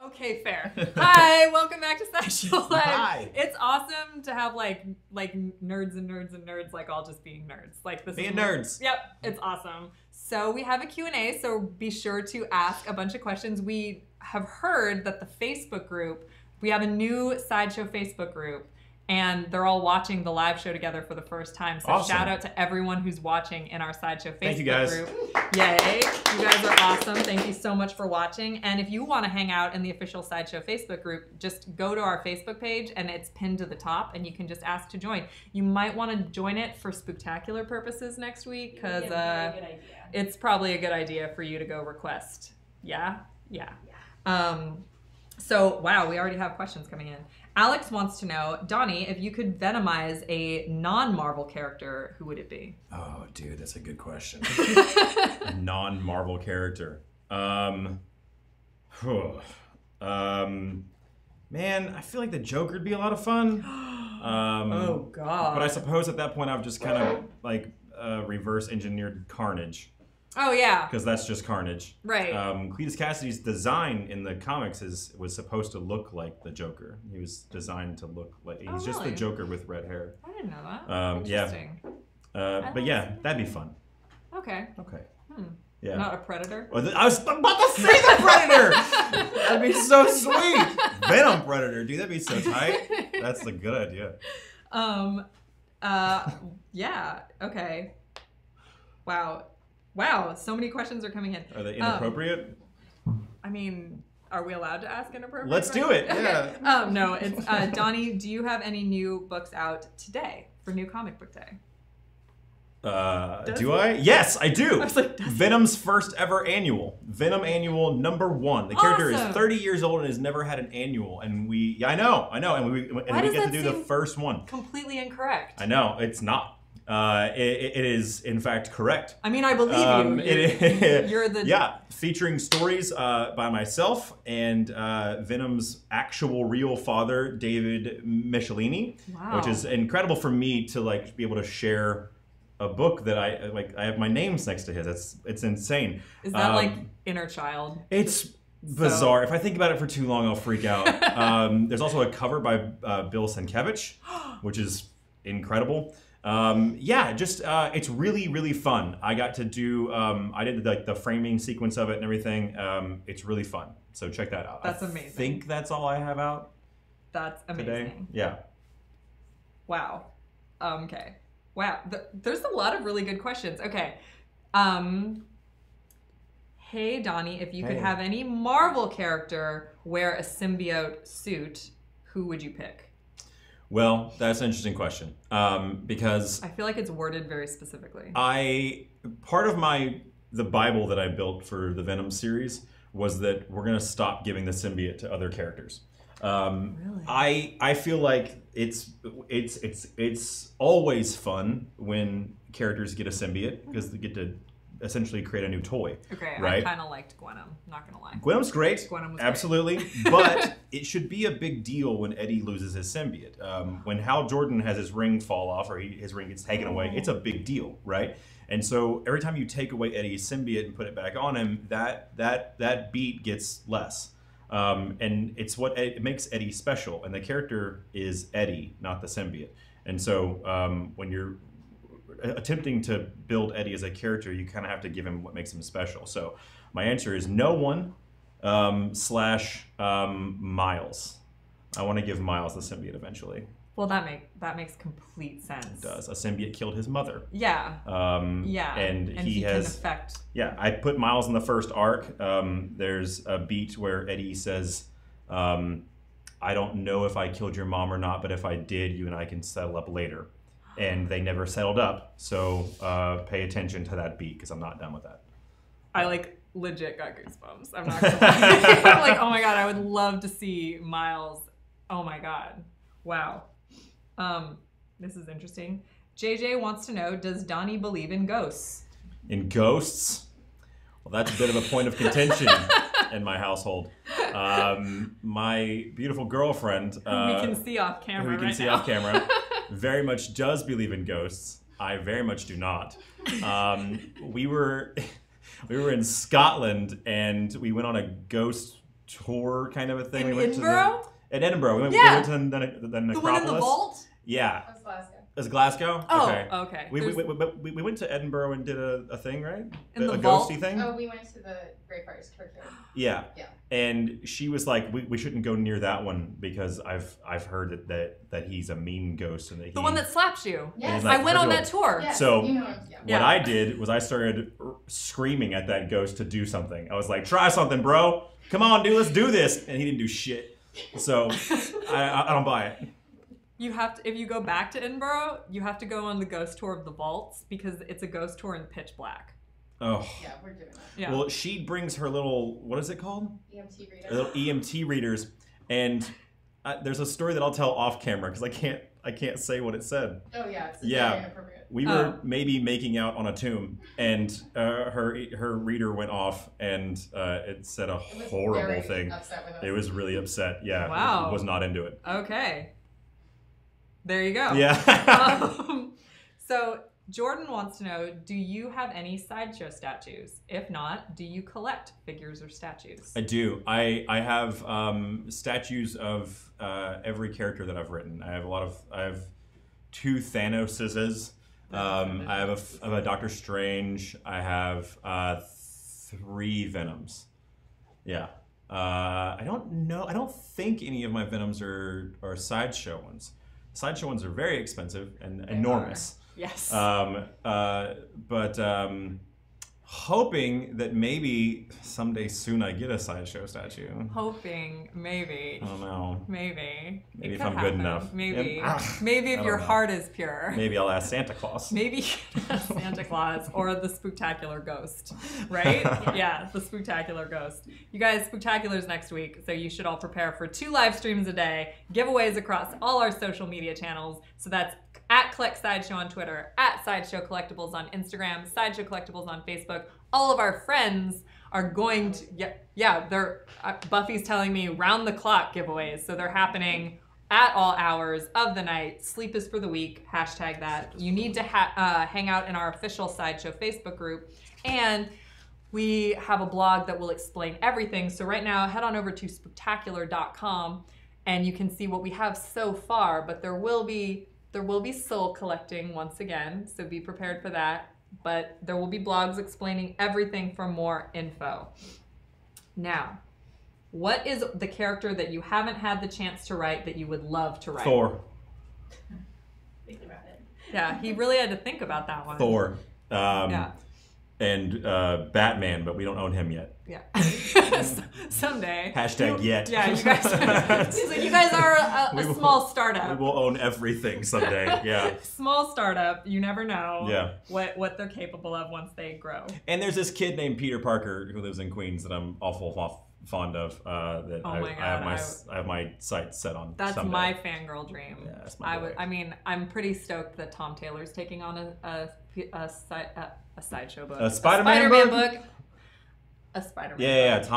Okay, fair. Hi, welcome back to Sideshow Live. Hi. It's awesome to have like nerds and nerds and nerds like all just being nerds. Like this Being is nerds. Yep, it's awesome. So we have a Q&A, so be sure to ask a bunch of questions. We have heard that the Facebook group, we have a new Sideshow Facebook group, and they're all watching the live show together for the first time. So awesome. Shout out to everyone who's watching in our Sideshow Facebook Thank you guys. group. Yay. You guys are awesome. Thank you so much for watching. And if you want to hang out in the official Sideshow Facebook group, just go to our Facebook page and it's pinned to the top and you can just ask to join. You might want to join it for spooktacular purposes next week because it's probably a good idea for you to go request. Yeah? Yeah. So, wow, we already have questions coming in. Alex wants to know, Donny, if you could Venomize a non-Marvel character, who would it be? Oh, dude, that's a good question. A non-Marvel character. Man, I feel like the Joker would be a lot of fun. Oh, God. But I suppose at that point I've just kind of like reverse engineered Carnage. Oh, yeah. Because that's just Carnage. Right. Cletus Cassidy's design in the comics was supposed to look like the Joker. He was designed to look like he's just the Joker with red hair. I didn't know that. Interesting. Yeah. But yeah, that'd be fun. Okay. Okay. Yeah. Not a Predator? Well, I was about to say the Predator! That'd be so sweet. Venom Predator, dude, that'd be so tight. That's a good idea. Yeah. Okay. Wow, so many questions are coming in. Are they inappropriate? I mean, are we allowed to ask inappropriate? Let's do it, yeah. No, it's Donny, do you have any new books out today for New Comic Book Day? Do I? Yes, I do. I was like, Venom's first ever annual. Venom Annual #1. The character is 30 years old and has never had an annual. And I know. And we get to do the first one. Completely incorrect. I know, it's not. It is, in fact, correct. I mean, I believe you. You're the... Yeah, featuring stories by myself and Venom's actual real father, David Michelini. Wow. Which is incredible for me to like be able to share a book that I have my names next to his. It's insane. Is that like inner child? It's bizarre. If I think about it for too long, I'll freak out. There's also a cover by Bill Sienkiewicz, which is incredible. Yeah, just it's really, really fun. I got to do I did like the framing sequence of it and everything. It's really fun. So check that out. That's amazing. I think that's all I have out. That's amazing. Today. Yeah. Wow. Okay. Wow. There's a lot of really good questions. Okay. Hey Donny, if you could have any Marvel character wear a symbiote suit, who would you pick? Well, that's an interesting question because I feel like it's worded very specifically. Part of the Bible that I built for the Venom series was that we're gonna stop giving the symbiote to other characters. Really? I feel like it's always fun when characters get a symbiote because they get to essentially create a new toy. Okay, right? I kind of liked Gwenom, not gonna lie. Gwenom's great. Gwenom was absolutely, great. But it should be a big deal when Eddie loses his symbiote. When Hal Jordan has his ring fall off or his ring gets taken away, it's a big deal, right? And so every time you take away Eddie's symbiote and put it back on him, that beat gets less. And it's what it makes Eddie special, and the character is Eddie, not the symbiote. And so when you're attempting to build Eddie as a character, you kind of have to give him what makes him special. So my answer is no one / Miles. I want to give Miles the symbiote eventually. Well, that makes complete sense. It does. A symbiote killed his mother. Yeah. Yeah. And he can has affect. Yeah, I put Miles in the first arc. There's a beat where Eddie says, I don't know if I killed your mom or not, but if I did, you and I can settle up later. And they never settled up, so pay attention to that beat, because I'm not done with that. I like legit got goosebumps. I'm not gonna lie. I'm like, oh my god, I would love to see Miles. Oh my god. Wow. This is interesting. JJ wants to know, does Donny believe in ghosts? In ghosts? Well, that's a bit of a point of contention in my household. My beautiful girlfriend, who we can see off camera who we can see off camera, very much does believe in ghosts. I very much do not. We were in Scotland and we went on a ghost tour kind of a thing. In we went Edinburgh? In Edinburgh. We went to the Necropolis. The one in the vault? Yeah. That was Glasgow. It was Glasgow? Oh, okay. okay. We went to Edinburgh and did a thing, right? In the a vault? ghosty thing? Oh, we went to the Greyfriars Kirkyard. Yeah. Yeah. And she was like, we shouldn't go near that one because I've heard that he's a mean ghost and that The one that slaps you. Yes. like, I went on that tour. Yes, So you know, what I did was I started screaming at that ghost to do something. I was like, try something, bro. Come on, dude, let's do this. And he didn't do shit. So I don't buy it. You have to, if you go back to Edinburgh, you have to go on the ghost tour of the vaults because it's a ghost tour in pitch black. Oh. Yeah, we're doing that. Yeah. Well, she brings her little, what is it called? EMT readers. Her little EMT readers. And there's a story that I'll tell off camera because I can't say what it said. Oh yeah, it's Yeah. very inappropriate. We were maybe making out on a tomb, and her reader went off, and it said a horrible thing. Upset with us. It was really upset. Yeah. Wow. Was not into it. Okay. There you go. Yeah. So Jordan wants to know, do you have any sideshow statues? If not, do you collect figures or statues? I do. I have statues of every character that I've written. I have 2 Thanoses. I have a Doctor Strange. I have 3 Venoms. Yeah. I don't know. I don't think any of my Venoms are sideshow ones. Sideshow ones are very expensive and enormous. Yes. But hoping that maybe someday soon I get a sideshow statue. Hoping, maybe. I don't know. Maybe. Maybe It if could I'm good enough. Maybe. Yeah. Maybe if I your don't know. heart is pure. Maybe I'll ask Santa Claus. Maybe Santa Claus or the Spooktacular Ghost, right? Yeah, the Spooktacular Ghost. You guys, Spooktacular's next week, so you should all prepare for 2 live streams a day, giveaways across all our social media channels. So that's at Collect Sideshow on Twitter, at Sideshow Collectibles on Instagram, Sideshow Collectibles on Facebook. All of our friends are going to, they're, Buffy's telling me round the clock giveaways. So they're happening at all hours of the night. Sleep is for the weak, hashtag that. You need to hang out in our official Sideshow Facebook group. And we have a blog that will explain everything. So right now, head on over to spooktacular.com and you can see what we have so far, but there will be soul collecting once again, so be prepared for that. But there will be blogs explaining everything for more info. Now, what is the character that you haven't had the chance to write that you would love to write? Thor. Think about it. Yeah, he really had to think about that one. Thor. Yeah. And Batman, but we don't own him yet. Yeah. Someday. Hashtag yet. Yeah, you guys. He's like, you guys are a small startup. We will own everything someday. Yeah. Small startup. You never know. Yeah. What they're capable of once they grow. And there's this kid named Peter Parker who lives in Queens that I'm awful fond of. That Oh I, my I have God, I have my sights set on. That's someday. my fangirl dream. Yeah, that's my boy. I mean, I'm pretty stoked that Tom Taylor's taking on a sideshow book. A Spider-Man book? A Spider-Man. Yeah. book.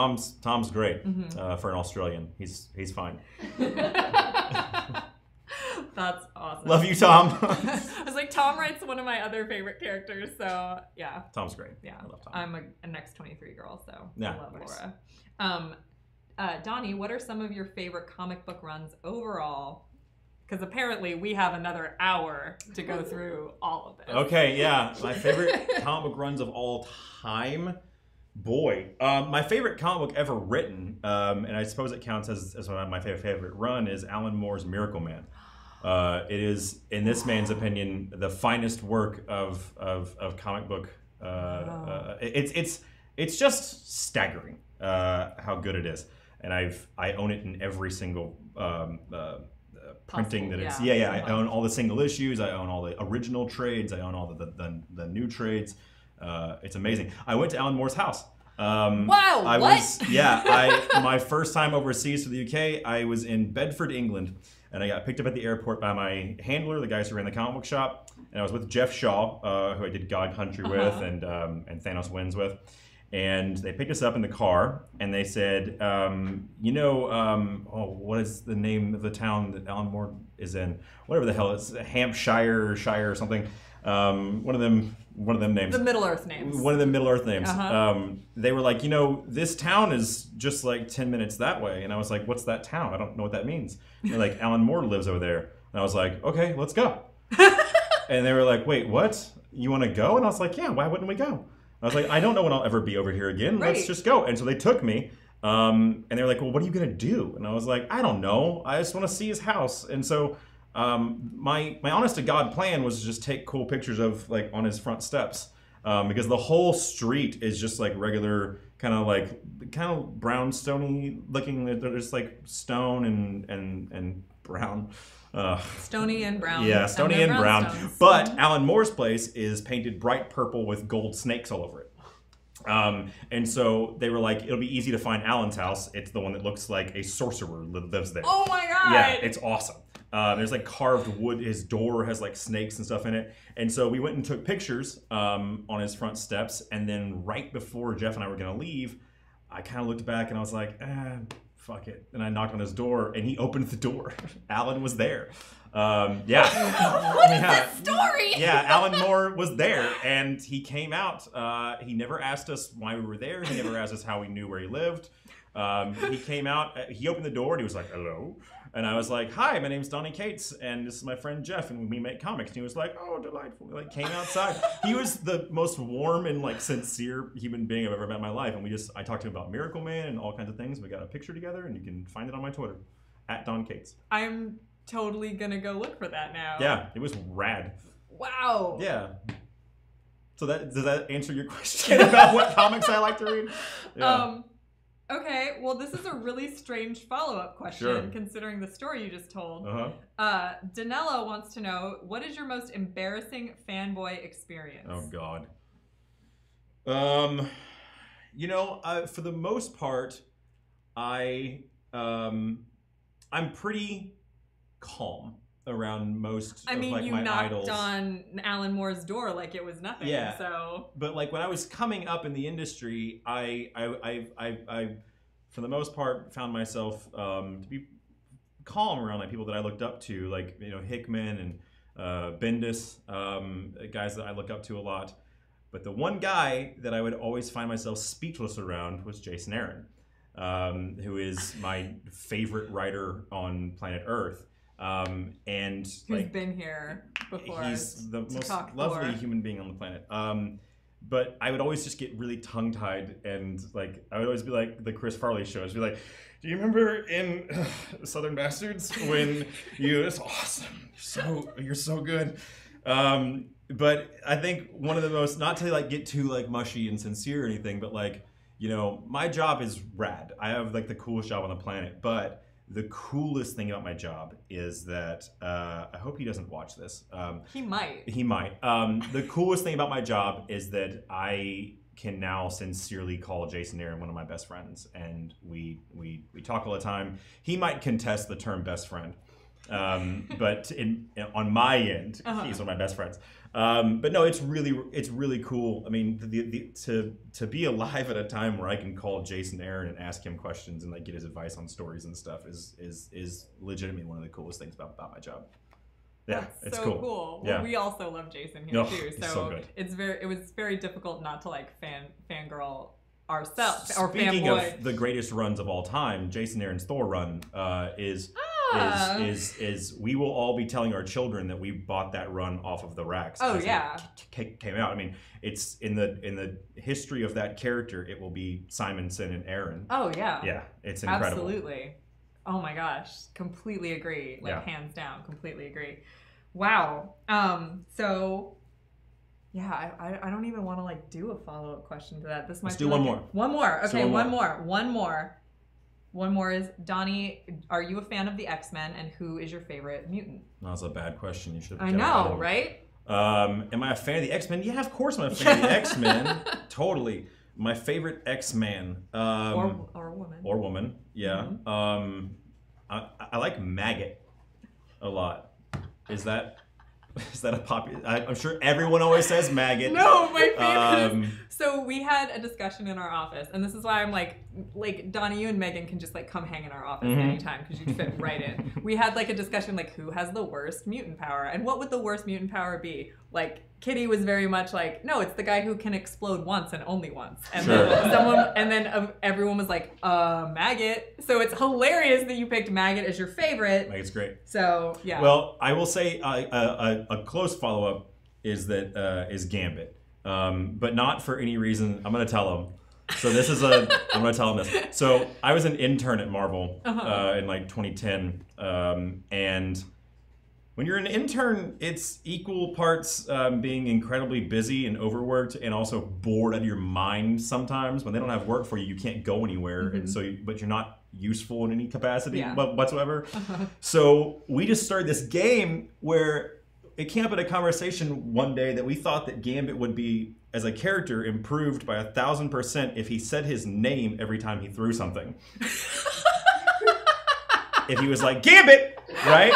Tom's great Mm-hmm. for an Australian. He's fine. That's awesome. Love you, Tom. I was like, Tom writes one of my other favorite characters, so yeah. Tom's great. Yeah, I love Tom. I'm a next 23 girl, so Yeah, I love nice. Laura. Donny, what are some of your favorite comic book runs overall? Because apparently we have another hour to go through all of this. Okay, yeah. My favorite comic book runs of all time. Boy, my favorite comic book ever written, and I suppose it counts as my favorite run, is Alan Moore's Miracle Man. It is, in this man's opinion, the finest work of comic book. It's just staggering how good it is, and I own it in every single printing that it's. I own all the single issues. I own all the original trades. I own all the new trades. It's amazing. I went to Alan Moore's house. Wow! My first time overseas to the UK, I was in Bedford, England, and I got picked up at the airport by my handler, the guys who ran the comic book shop, and I was with Jeff Shaw, who I did God Country with and Thanos Wins with, and they picked us up in the car, and they said, what is the name of the town that Alan Moore is in? Whatever the hell it's Hampshire or something. One of them names. The Middle Earth names. One of the Middle Earth names. They were like, this town is just like 10 minutes that way. And I was like, what's that town? I don't know what that means. And they're like, Alan Moore lives over there. And I was like, okay, let's go. And they were like, wait, what? You want to go? And I was like, yeah, why wouldn't we go? I was like, I don't know when I'll ever be over here again. Right. Let's just go. And so they took me. And they were like, well, what are you going to do? And I was like, I don't know. I just want to see his house. And so my honest to God plan was to just take cool pictures of like on his front steps, because the whole street is just like regular kind of brown stony looking. There's like stone and brown. Stony and brown. Yeah, stony and brown. Stones. But Alan Moore's place is painted bright purple with gold snakes all over it. And so they were like, it'll be easy to find Alan's house. It's the one that looks like a sorcerer lives there. Oh my God! Yeah, it's awesome. There's like carved wood. His door has like snakes and stuff in it. And so we went and took pictures on his front steps. And then right before Jeff and I were going to leave, I kind of looked back and I was like, fuck it. And I knocked on his door and he opened the door. Alan was there. What is that story? Yeah, Alan Moore was there and he came out. He never asked us why we were there. He never asked us how we knew where he lived. He came out, he opened the door and he was like, hello. And I was like, hi, my name's Donny Cates and this is my friend Jeff and we make comics. And he was like, oh, delightful. He like came outside. He was the most warm and like sincere human being I've ever met in my life. And I talked to him about Miracle Man and all kinds of things. We got a picture together and you can find it on my Twitter, @DonCates. I'm totally gonna go look for that now. Yeah, it was rad. Wow. Yeah. So does that answer your question about what comics I like to read? Yeah. Okay, well, this is a really strange follow-up question, considering the story you just told. Danella wants to know, what is your most embarrassing fanboy experience? Oh, God. For the most part, I'm pretty calm around most of my idols. You knocked on Alan Moore's door like it was nothing. Yeah. So. But like when I was coming up in the industry, I for the most part found myself to be calm around like people that I looked up to, like Hickman and Bendis, guys that I look up to a lot. But the one guy that I would always find myself speechless around was Jason Aaron, who is my favorite writer on planet Earth. And who's been here before. He's the most lovely human being on the planet. But I would always just get really tongue-tied and like I would always be like the Chris Farley show. I'd be like, do you remember in Southern Bastards when it's awesome. You're so good. But I think one of the most, not to like get too like mushy and sincere or anything, but like, my job is rad. I have like the coolest job on the planet, but the coolest thing about my job is that, I hope he doesn't watch this. He might. He might. The coolest thing about my job is that I can now sincerely call Jason Aaron one of my best friends. And we talk all the time. He might contest the term best friend. But on my end, he's one of my best friends. But no, it's really cool. I mean, to be alive at a time where I can call Jason Aaron and ask him questions and like get his advice on stories and stuff is legitimately one of the coolest things about my job. Yeah, it's so cool. Well, yeah. We also love Jason here too, so good. It was very difficult not to like fangirl ourselves. Speaking or fanboy. of the greatest runs of all time, Jason Aaron's Thor run is we will all be telling our children that we bought that run off of the racks. Oh as yeah, it came out. I mean, it's in the history of that character. It will be Simonson and Aaron. Oh yeah, yeah, it's incredible. Absolutely. Oh my gosh, completely agree. Like, Yeah. hands down, completely agree. Wow. So, yeah, I don't even want to like do a follow-up question to that. This might Let's be do like one more. One more. Let's do Okay, one one more. One more is, Donnie, are you a fan of the X-Men, and who is your favorite mutant? That's a bad question. You should have I know, right? Am I a fan of the X-Men? Yeah, of course I'm a fan of the X-Men. Totally. My favorite X-Man. Or woman. Or woman, yeah. Mm-hmm. I like Maggot a lot. Is that a popular? I'm sure everyone always says Maggot. No, my favorite is, so we had a discussion in our office, and this is why I'm like Donnie, you and Megan can just like come hang in our office anytime because you fit right in. We had like a discussion like, who has the worst mutant power, and what would the worst mutant power be? Like, Kitty was very much like, no, it's the guy who can explode once and only once. And then everyone was like, Maggot. So it's hilarious that you picked Maggot as your favorite. Maggot's great. So yeah. Well, I will say a close follow-up is Gambit, but not for any reason. I'm gonna tell him. So this is I'm gonna tell him this. So I was an intern at Marvel in like 2010, and when you're an intern, it's equal parts being incredibly busy and overworked, and also bored out of your mind sometimes. When they don't have work for you, you can't go anywhere, and so but you're not useful in any capacity whatsoever. So we just started this game where it came up in a conversation one day that we thought that Gambit would be, as a character, improved by 1,000% if he said his name every time he threw something. If he was like, Gambit, right?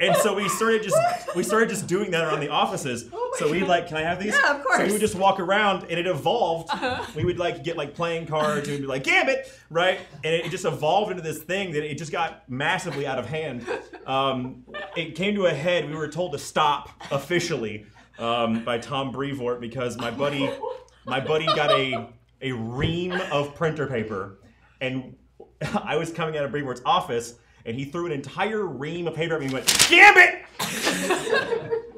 And so we started just doing that around the offices. So we like, can I have these? Yeah, of course. So we would just walk around, and it evolved. We would like get like playing cards, and we'd be like, Gambit, right? And it just evolved into this thing that it just got massively out of hand. It came to a head. We were told to stop officially by Tom Brevoort because my buddy got a ream of printer paper, and I was coming out of Brevoort's office, and he threw an entire ream of paper at me and went, Gambit!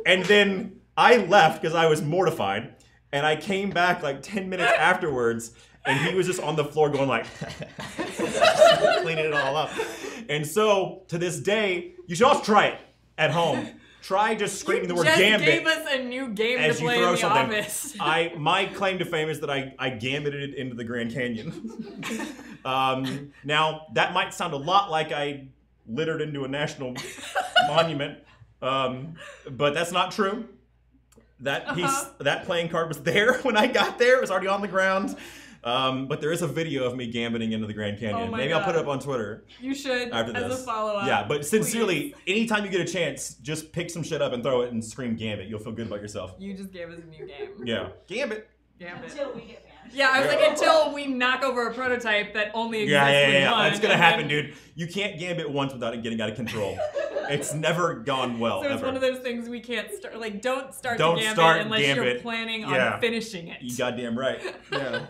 And then I left because I was mortified, and I came back like 10 minutes afterwards, and he was just on the floor going like, cleaning it all up. And so, to this day, you should also try it at home. Try just screaming the word Gambit. You just gave us a new game to play in the office. My claim to fame is that I gambited it into the Grand Canyon. Now, that might sound a lot like I littered into a national monument, but that's not true. That playing card was there when I got there. It was already on the ground. But there is a video of me gambiting into the Grand Canyon. Oh Maybe God. I'll put it up on Twitter. You should, after this. as a follow-up. Yeah, but sincerely, anytime you get a chance, just pick some shit up and throw it and scream Gambit. You'll feel good about yourself. You just gave us a new game. Yeah. Gambit. Gambit. Until we get banned. Yeah, I was like, until we knock over a prototype that only exists with one. That's gonna and happen, then- dude. You can't Gambit once without it getting out of control. It's never gone well, So it's ever. one of those things we can't start, like, don't start Don't the Gambit start unless you're Gambit. planning Yeah. on finishing it. You goddamn right. Yeah.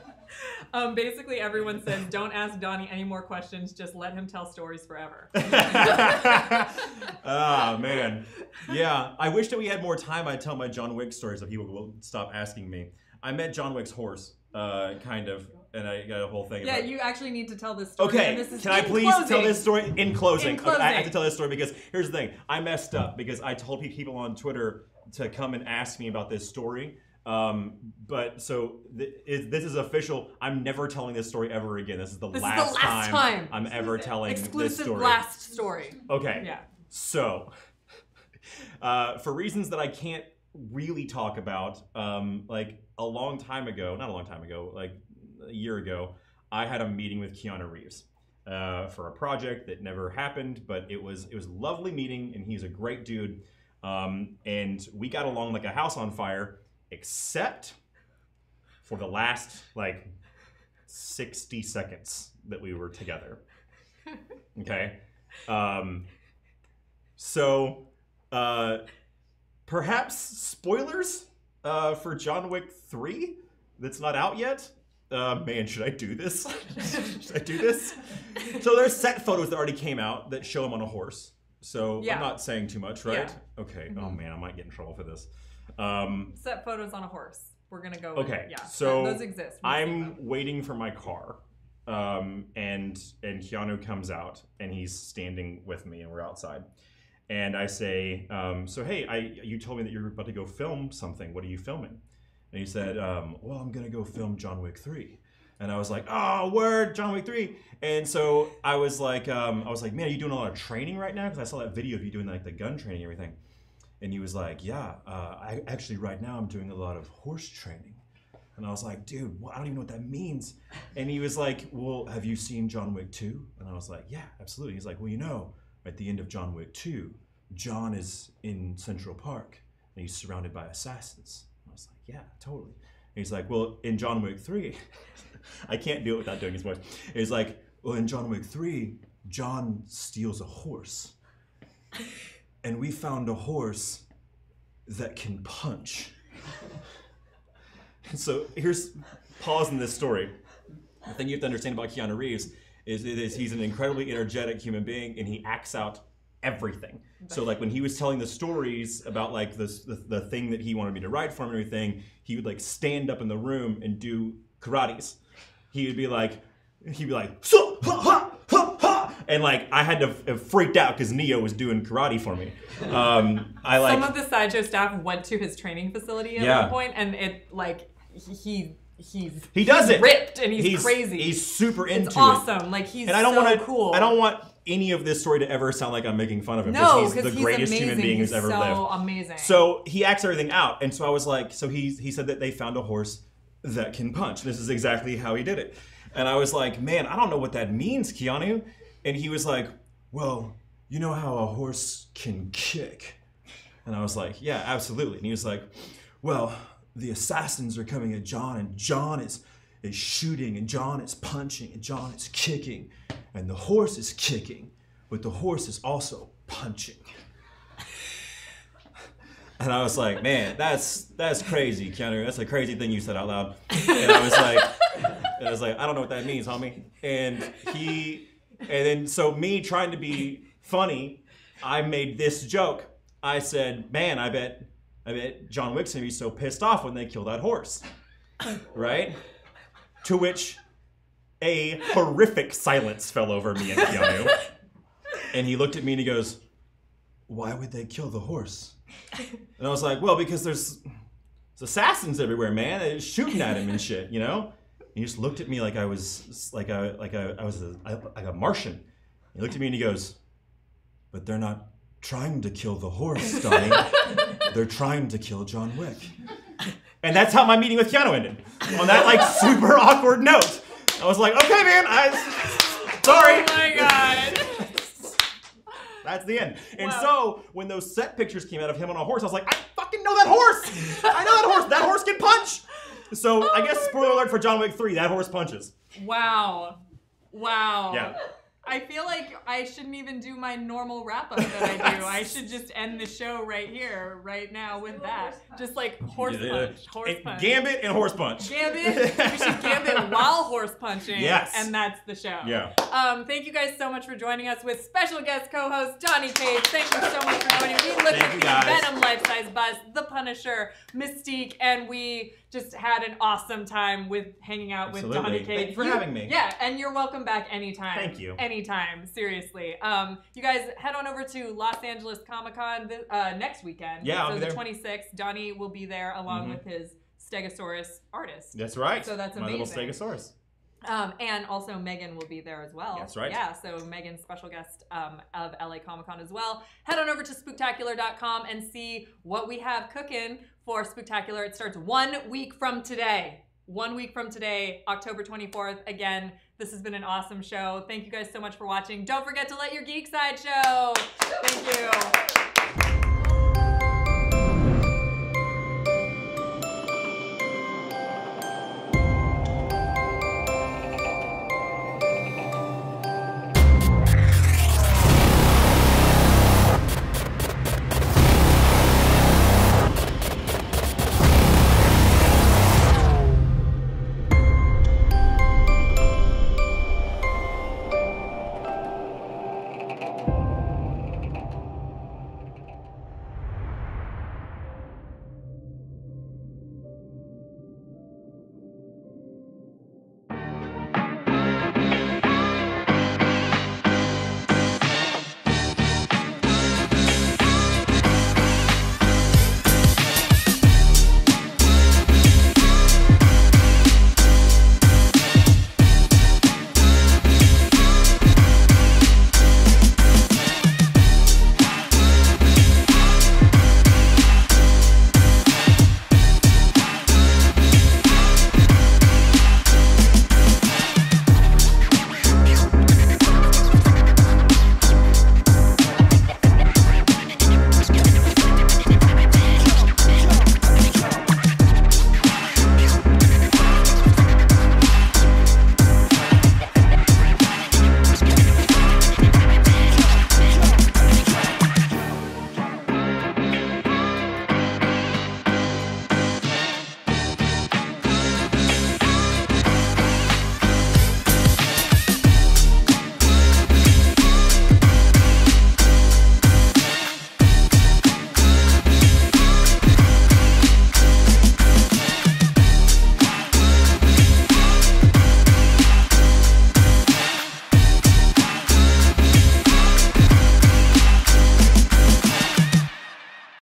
Basically, everyone says, don't ask Donnie any more questions, just let him tell stories forever. Ah, man. Yeah. I wish that we had more time. I'd tell my John Wick stories so people will stop asking me. I met John Wick's horse, kind of, and I got a whole thing Yeah, about you actually need to tell this story. Okay, And this is can I in please closing. tell this story in closing? In closing. I have to tell this story because here's the thing. I messed up because I told people on Twitter to come and ask me about this story. But so this is official. I'm never telling this story ever again. This is the last time I'm ever telling this Exclusive story. last story. Okay. Yeah. So, for reasons that I can't really talk about, like not a long time ago, like a year ago, I had a meeting with Keanu Reeves for a project that never happened, but it was lovely meeting, and he's a great dude, and we got along like a house on fire, except for the last like 60 seconds that we were together. Okay. So, perhaps spoilers for John Wick 3 that's not out yet. Man, should I do this? Should I do this? So there's set photos that already came out that show him on a horse. So Yeah. I'm not saying too much, right? Yeah. Okay. Oh man, I might get in trouble for this. Set photos on a horse. We're gonna go. Okay, With, yeah. so those exist. We've seen I'm them. waiting for my car and Keanu comes out, and he's standing with me, and we're outside. And I say, so hey, you told me that you're about to go film something. What are you filming? And he said, well, I'm gonna go film John Wick 3. And I was like, oh, word, John Wick 3. And so I was like, man, are you doing a lot of training right now? Because I saw that video of you doing like the gun training and everything. And he was like, yeah, I actually right now I'm doing a lot of horse training. And I was like, dude, I don't even know what that means. And he was like, well, have you seen John Wick 2? And I was like, yeah, absolutely. He's like, well, you know, at the end of John Wick 2, John is in Central Park and he's surrounded by assassins. And I was like, yeah, totally. And he's like, well, in John Wick 3, I can't do it without doing his voice. He's like, well, in John Wick 3, John steals a horse. And we found a horse that can punch. And so here's pause in this story. The thing you have to understand about Keanu Reeves is he's an incredibly energetic human being, and he acts out everything. So like when he was telling the stories about like the thing that he wanted me to write for him and everything, he would like stand up in the room and do karates. He would be like, so, ha, ha, ha, ha. And like I had to have freaked out because Neo was doing karate for me. Some of the Sideshow staff went to his training facility at one point, and it like he does it ripped and he's crazy. He's super into it's awesome. Like he's and I don't so wanna, cool. I don't want any of this story to ever sound like I'm making fun of him. No, because he's the greatest human being who's ever lived. So amazing. So he acts everything out, and so I was like, so he said that they found a horse that can punch. This is exactly how he did it. And I was like, man, I don't know what that means, Keanu. And he was like, well, you know how a horse can kick? And I was like, yeah, absolutely. And he was like, well, the assassins are coming at John, and John is shooting, and John is punching, and John is kicking, and the horse is kicking, but the horse is also punching. And I was like, man, that's crazy, Keanu. That's a crazy thing you said out loud. And I was like, I don't know what that means, homie. And then so me trying to be funny, I made this joke. I said, man, I bet John Wick's gonna be so pissed off when they kill that horse, right? To which a horrific silence fell over me and Keanu. And he looked at me and he goes, why would they kill the horse? And I was like, well, because there's assassins everywhere, man. They're shooting at him and shit, you know? And he just looked at me like I was like a Martian. He looked at me and he goes, but they're not trying to kill the horse, Donny. They're trying to kill John Wick. And that's how my meeting with Keanu ended. On that like super awkward note. I was like, okay, man, sorry. Oh my God. That's the end. And so when those set pictures came out of him on a horse, I was like, I fucking know that horse. I know that horse. That horse can punch. So I guess spoiler alert for John Wick 3, that horse punches. Wow. Yeah. I feel like I shouldn't even do my normal wrap-up that I do. I should just end the show right here, right now with that. Just like horse punch. Gambit and horse punch. Gambit. We should gambit while horse punching. Yes. And that's the show. Yeah. Thank you guys so much for joining us with special guest co-host Donny Page. Thank you so much for joining me. We looked at the Venom Life Size Bust, The Punisher, Mystique, and we just had an awesome time with hanging out with Donny Page. Thank you for having me. Yeah, and you're welcome back anytime. Thank you. Anytime, seriously. You guys head on over to Los Angeles Comic-Con next weekend. Yeah, so the 26th, Donny will be there along with his Stegosaurus artist. That's right. So that's amazing. My little Stegosaurus. And also Megan will be there as well. That's right. Yeah, so Megan's special guest of LA Comic-Con as well. Head on over to Spooktacular.com and see what we have cooking for Spooktacular. It starts 1 week from today. 1 week from today, October 24th. Again, this has been an awesome show. Thank you guys so much for watching. Don't forget to let your geek side show. Thank you.